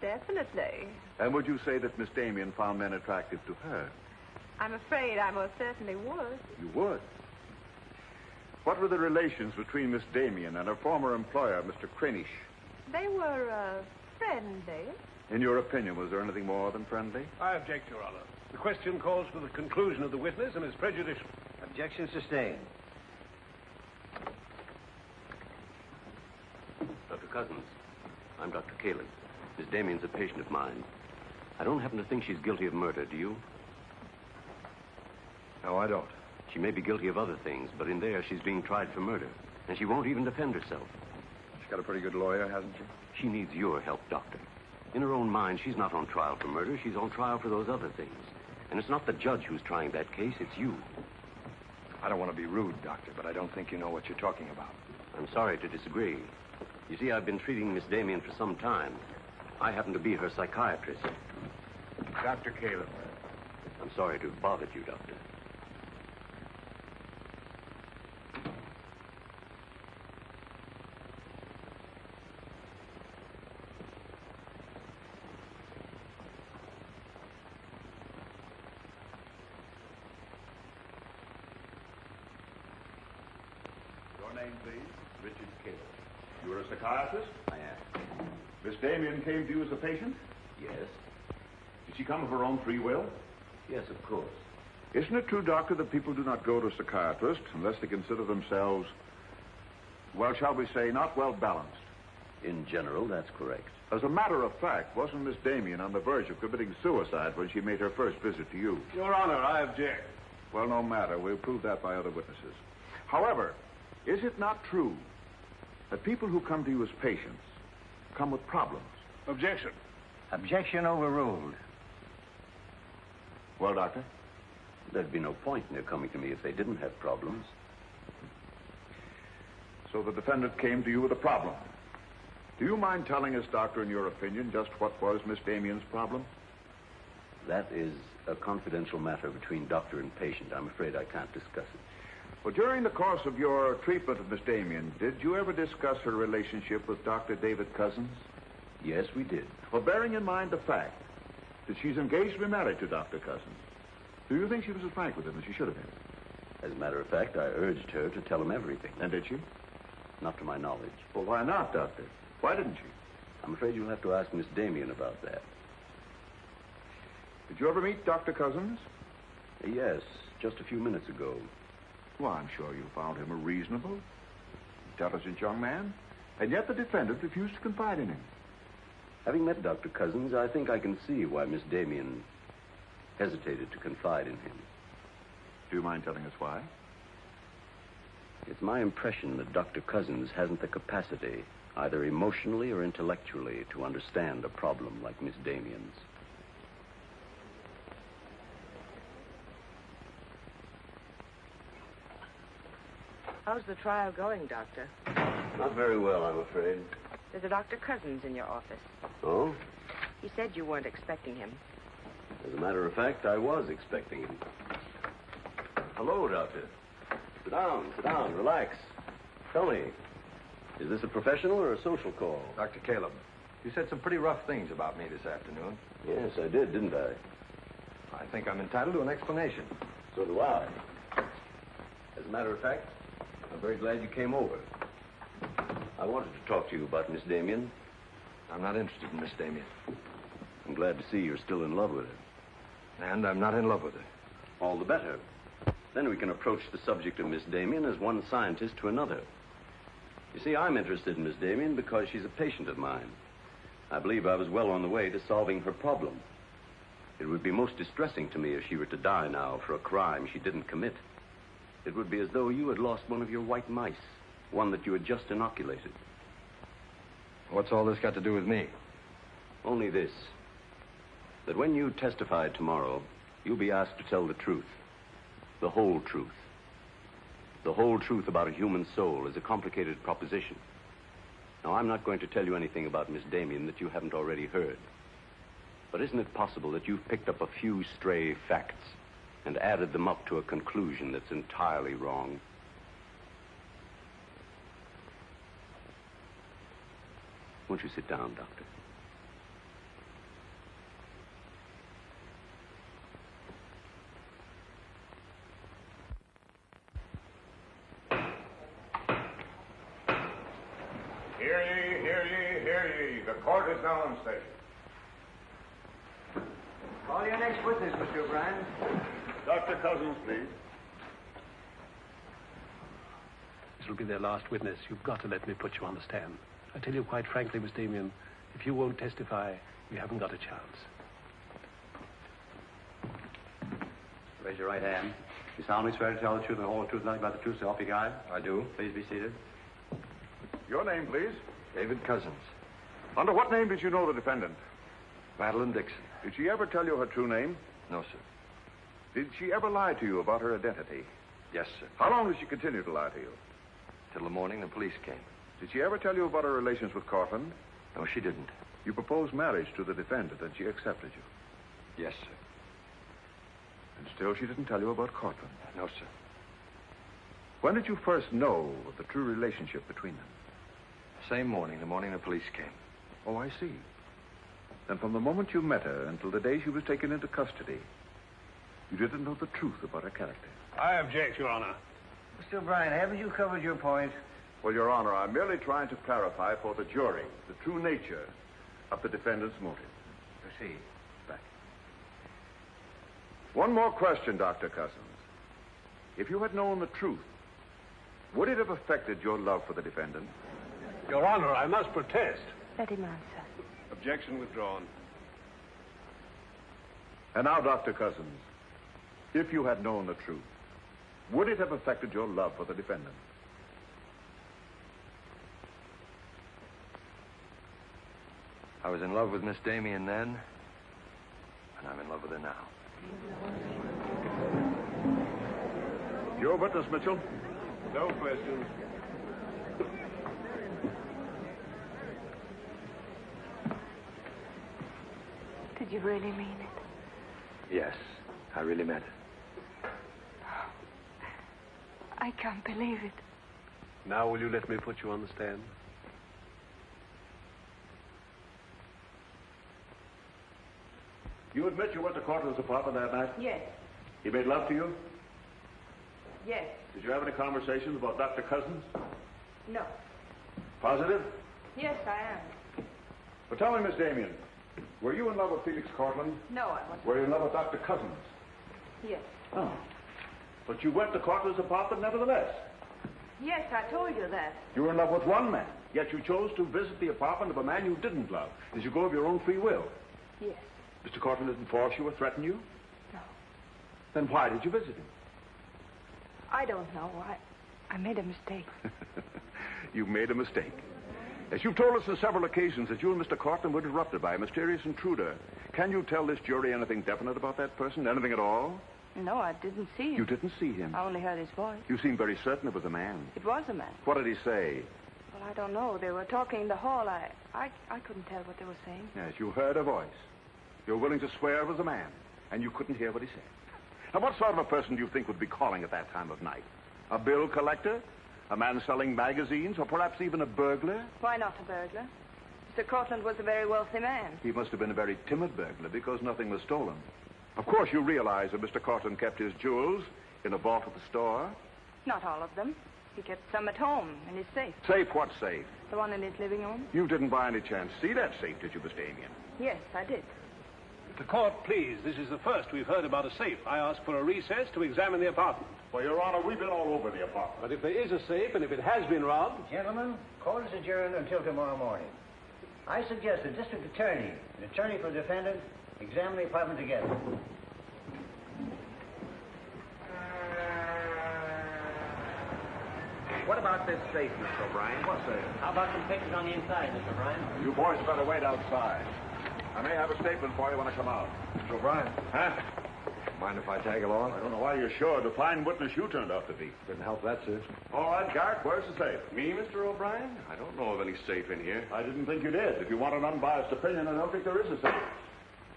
Definitely. And would you say that Miss Damien found men attractive to her? I'm afraid I most certainly would. You would? What were the relations between Miss Damien and her former employer, Mr. Cranish? They were friendly. In your opinion, was there anything more than friendly? I object, Your Honor. The question calls for the conclusion of the witness and is prejudicial. Objection sustained. Dr. Cousins, I'm Dr. Caleb. Miss Damien's a patient of mine. I don't happen to think she's guilty of murder, do you? No, I don't. She may be guilty of other things, but in there she's being tried for murder. And she won't even defend herself. She's got a pretty good lawyer, hasn't she? She needs your help, Doctor. In her own mind, she's not on trial for murder. She's on trial for those other things. And it's not the judge who's trying that case, it's you. I don't want to be rude, Doctor, but I don't think you know what you're talking about. I'm sorry to disagree. You see, I've been treating Miss Damien for some time. I happen to be her psychiatrist. Dr. Caleb. I'm sorry to have bothered you, Doctor. Your name, please? Richard Caleb. You're a psychiatrist? I am. Miss Damien came to you as a patient? Yes. Did she come of her own free will? Yes, of course. Isn't it true, Doctor, that people do not go to psychiatrists unless they consider themselves, well, shall we say, not well balanced? In general, that's correct. As a matter of fact, wasn't Miss Damien on the verge of committing suicide when she made her first visit to you? Your Honor, I object. Well, no matter. We'll prove that by other witnesses. However, is it not true that people who come to you as patients come with problems? Objection. Objection overruled. Well, Doctor? There'd be no point in their coming to me if they didn't have problems. So the defendant came to you with a problem. Do you mind telling us, Doctor, in your opinion, just what was Miss Damien's problem? That is a confidential matter between doctor and patient. I'm afraid I can't discuss it. Well, during the course of your treatment of Miss Damien, did you ever discuss her relationship with Dr. David Cousins? Yes, we did. Well, bearing in mind the fact that she's engaged to be married to Dr. Cousins, do you think she was as frank with him as she should have been? As a matter of fact, I urged her to tell him everything. And did she? Not to my knowledge. Well, why not, Doctor? Why didn't she? I'm afraid you'll have to ask Miss Damien about that. Did you ever meet Dr. Cousins? Yes, just a few minutes ago. Well, I'm sure you found him a reasonable, intelligent young man, and yet the defendant refused to confide in him. Having met Dr. Cousins, I think I can see why Miss Damien hesitated to confide in him. Do you mind telling us why? It's my impression that Dr. Cousins hasn't the capacity, either emotionally or intellectually, to understand a problem like Miss Damien's. How's the trial going, Doctor? Not very well, I'm afraid. There's a Dr. Cousins in your office. Oh? He said you weren't expecting him. As a matter of fact, I was expecting him. Hello, Doctor. Sit down, relax. Tell me, is this a professional or a social call? Dr. Caleb, you said some pretty rough things about me this afternoon. Yes, I did, didn't I? I think I'm entitled to an explanation. So do I. As a matter of fact, I'm very glad you came over. I wanted to talk to you about Miss Damien. I'm not interested in Miss Damien. I'm glad to see you're still in love with her. And I'm not in love with her. All the better. Then we can approach the subject of Miss Damien as one scientist to another. You see, I'm interested in Miss Damien because she's a patient of mine. I believe I was well on the way to solving her problem. It would be most distressing to me if she were to die now for a crime she didn't commit. It would be as though you had lost one of your white mice, one that you had just inoculated. What's all this got to do with me? Only this, that when you testify tomorrow, you'll be asked to tell the truth. The whole truth. The whole truth about a human soul is a complicated proposition. Now, I'm not going to tell you anything about Miss Damien that you haven't already heard. But isn't it possible that you've picked up a few stray facts and added them up to a conclusion that's entirely wrong? Won't you sit down, Doctor? Hear ye, hear ye, hear ye. The court is now in session. Call your next witness, Mr. O'Brien. Dr. Cousins, please. This'll be their last witness. You've got to let me put you on the stand. I tell you quite frankly, Miss Damien, if you won't testify, you haven't got a chance. Raise your right hand. You solemnly swear to tell the truth and the whole truth, nothing but the truth, so help you God? I do. Please be seated. Your name, please. David Cousins. Under what name did you know the defendant? Madeline Dixon. Did she ever tell you her true name? No, sir. Did she ever lie to you about her identity? Yes, sir. How long did she continue to lie to you? Till the morning the police came. Did she ever tell you about her relations with Cortland? No, she didn't. You proposed marriage to the defendant and she accepted you? Yes, sir. And still she didn't tell you about Cortland? No, sir. When did you first know of the true relationship between them? Same morning, the morning the police came. Oh, I see. Then from the moment you met her until the day she was taken into custody, you didn't know the truth about her character. I object, Your Honor. Mr. O'Brien, haven't you covered your point? Well, Your Honor, I'm merely trying to clarify for the jury the true nature of the defendant's motive. Proceed. Back. One more question, Dr. Cousins. If you had known the truth, would it have affected your love for the defendant? Your Honor, I must protest. Let him answer. Objection withdrawn. And now, Dr. Cousins, if you had known the truth, would it have affected your love for the defendant? I was in love with Miss Damien then, and I'm in love with her now. Your witness, Mitchell. No questions. Did you really mean it? Yes, I really meant it. I can't believe it. Now will you let me put you on the stand? You admit you went to Cortland's apartment that night? Yes. He made love to you? Yes. Did you have any conversations about Dr. Cousins? No. Positive? Yes, I am. But tell me, Miss Damien, were you in love with Felix Cortland? No, I wasn't. Were you in love with Dr. Cousins? Yes. Oh. But you went to Cortland's apartment nevertheless. Yes, I told you that. You were in love with one man, yet you chose to visit the apartment of a man you didn't love. Did you go of your own free will? Yes. Mr. Cortland didn't force you or threaten you? No. Then why did you visit him? I don't know. I made a mistake. You made a mistake. As you've told us on several occasions that you and Mr. Cortland were interrupted by a mysterious intruder. Can you tell this jury anything definite about that person? Anything at all? No, I didn't see him. You didn't see him? I only heard his voice. You seem very certain it was a man. It was a man. What did he say? Well, I don't know. They were talking in the hall. I couldn't tell what they were saying. Yes, you heard a voice. You're willing to swear it was a man, and you couldn't hear what he said. Now, what sort of a person do you think would be calling at that time of night? A bill collector? A man selling magazines? Or perhaps even a burglar? Why not a burglar? Mr. Cortland was a very wealthy man. He must have been a very timid burglar because nothing was stolen. Of course, you realize that Mr. Cortland kept his jewels in a vault at the store? Not all of them. He kept some at home in his safe. Safe? What safe? The one in his living room? You didn't by any chance see that safe, did you, Miss Damien? Yes, I did. The court, please. This is the first we've heard about a safe. I ask for a recess to examine the apartment. Well, Your Honor, we've been all over the apartment. But if there is a safe, and if it has been robbed... Gentlemen, court is adjourned until tomorrow morning. I suggest the district attorney, an attorney for the defendant, examine the apartment together. What about this safe, Mr. O'Brien? What safe? How about some pictures on the inside, Mr. O'Brien? You boys better wait outside. I may have a statement for you when I come out. Mr. O'Brien. Huh? Mind if I tag along? I don't know why you're sure. The fine witness you turned out to be. Couldn't help that, sir. All right, Garrett, where's the safe? Me, Mr. O'Brien? I don't know of any safe in here. I didn't think you did. If you want an unbiased opinion, I don't think there is a safe.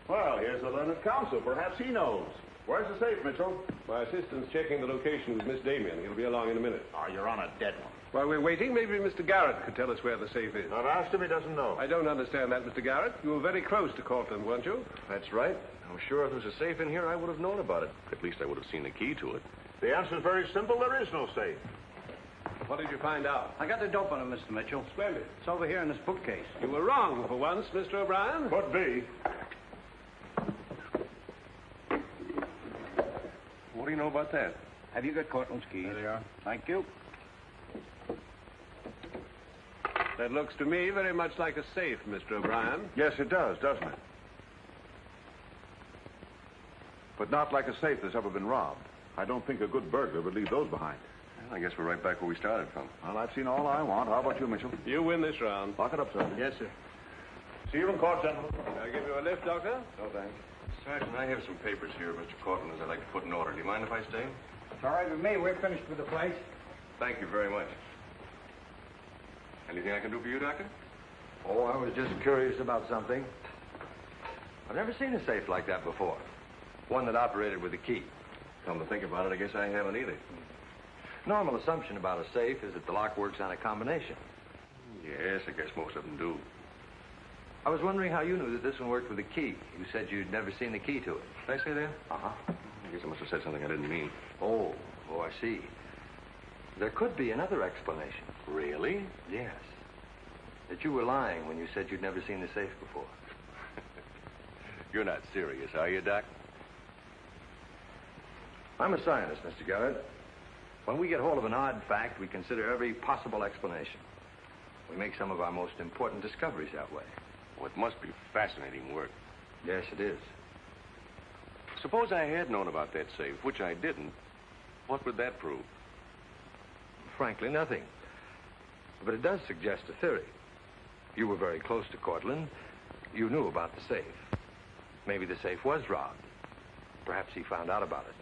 Well, here's the learned counsel. Perhaps he knows. Where's the safe, Mitchell? My assistant's checking the location with Miss Damien. He'll be along in a minute. Oh, you're on a dead one. While we're waiting, maybe Mr. Garrett could tell us where the safe is. I've asked him, he doesn't know. I don't understand that, Mr. Garrett. You were very close to Cortland, weren't you? That's right. I'm sure if there was a safe in here, I would have known about it. At least I would have seen the key to it. The answer's very simple. There is no safe. What did you find out? I got the dope on him, Mr. Mitchell. Splendid. It's over here in this bookcase. You were wrong for once, Mr. O'Brien. Could be. What do you know about that? Have you got Cortland's keys? There they are. Thank you. That looks to me very much like a safe, Mr. O'Brien. Yes, it does, doesn't it? But not like a safe that's ever been robbed. I don't think a good burglar would leave those behind. Well, I guess we're right back where we started from. Well, I've seen all I want. How about you, Mitchell? You win this round. Lock it up, sir. Yes, sir. See you in court, gentlemen. I'll give you a lift, Doctor. No, thanks. Sergeant, I have some papers here of Mr. Cortland's I'd like to put in order. Do you mind if I stay? It's all right with me. We're finished with the place. Thank you very much. Anything I can do for you, Doctor? Oh, I was just curious about something. I've never seen a safe like that before. One that operated with a key. Come to think about it, I guess I haven't either. Normal assumption about a safe is that the lock works on a combination. Yes, I guess most of them do. I was wondering how you knew that this one worked with a key. You said you'd never seen the key to it. Did I say that? Uh-huh. I guess I must have said something I didn't mean. Oh, I see. There could be another explanation. Really? Yes. That you were lying when you said you'd never seen the safe before. You're not serious, are you, Doc? I'm a scientist, Mr. Garrett. When we get hold of an odd fact, we consider every possible explanation. We make some of our most important discoveries that way. Well, it must be fascinating work. Yes, it is. Suppose I had known about that safe, which I didn't. What would that prove? Frankly, nothing. But it does suggest a theory. You were very close to Cortland. You knew about the safe. Maybe the safe was robbed. Perhaps he found out about it.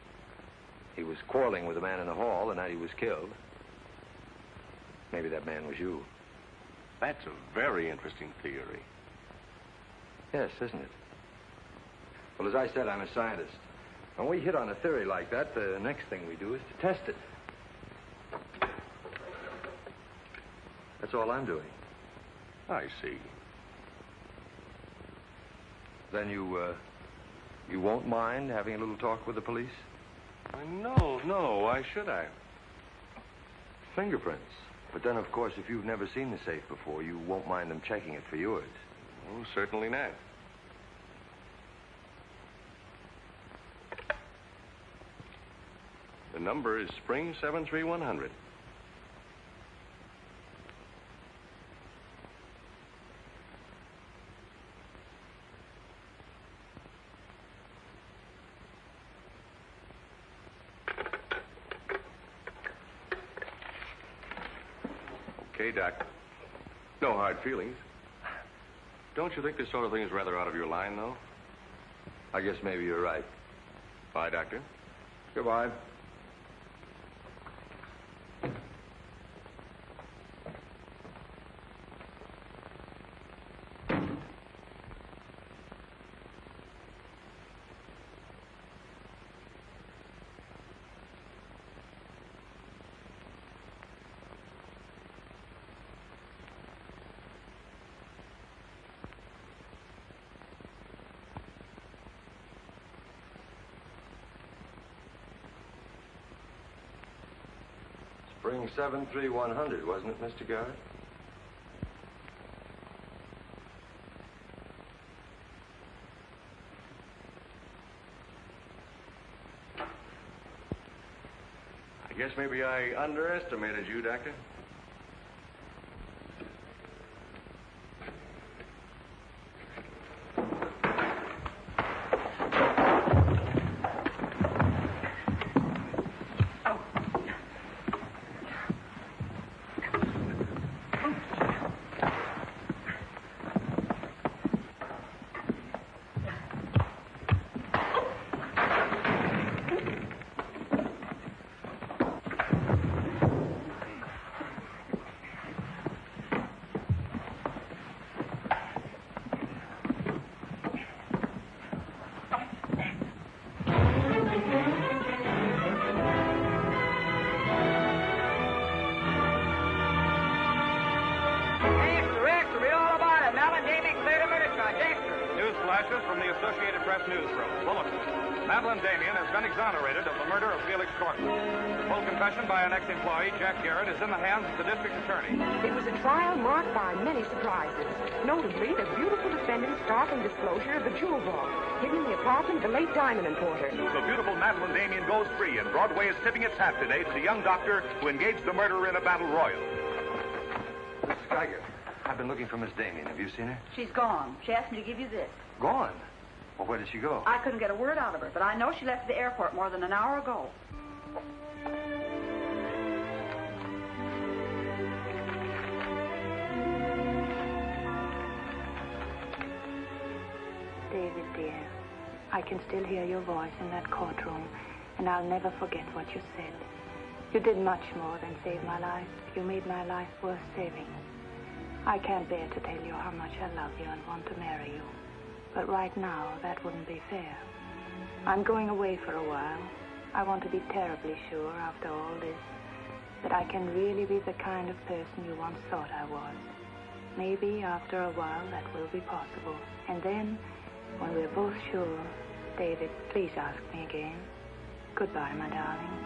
He was quarreling with a man in the hall the night he was killed. Maybe that man was you. That's a very interesting theory. Yes, isn't it? Well, as I said, I'm a scientist. When we hit on a theory like that, the next thing we do is to test it. That's all I'm doing. I see. Then you won't mind having a little talk with the police? No, why should I? Fingerprints. But then, of course, if you've never seen the safe before, you won't mind them checking it for yours. Oh, certainly not. The number is Spring 73100. Okay, Doc. No hard feelings. Don't you think this sort of thing is rather out of your line, though? I guess maybe you're right. Bye, Doctor. Goodbye. Spring 73100, wasn't it, Mr. Garrett? I guess maybe I underestimated you, Doctor. From the Associated Press newsroom. Bulletin. Madeline Damien has been exonerated of the murder of Felix Cortland. Full confession by an ex-employee, Jack Garrett, is in the hands of the district attorney. It was a trial marked by many surprises. Notably, the beautiful defendant's startling disclosure of the jewel vault hidden in the apartment of the late diamond importer. The beautiful Madeline Damien goes free, and Broadway is tipping its hat today to the young doctor who engaged the murderer in a battle royal. Mrs. Geiger, I've been looking for Miss Damien. Have you seen her? She's gone. She asked me to give you this. Gone? Well, where did she go? I couldn't get a word out of her, but I know she left the airport more than an hour ago. David, dear, I can still hear your voice in that courtroom, and I'll never forget what you said. You did much more than save my life. You made my life worth saving. I can't bear to tell you how much I love you and want to marry you. But right now, that wouldn't be fair. I'm going away for a while. I want to be terribly sure, after all this, that I can really be the kind of person you once thought I was. Maybe after a while that will be possible. And then, when we're both sure, David, please ask me again. Goodbye, my darling.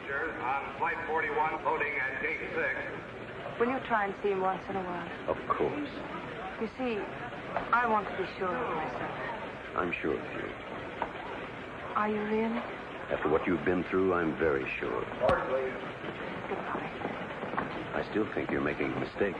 temperature on Flight 41, loading at Gate 6. Will you try and see him once in a while? Of course. You see, I want to be sure of myself. I'm sure of you. Are you really? After what you've been through, I'm very sure. Goodbye. I still think you're making a mistake.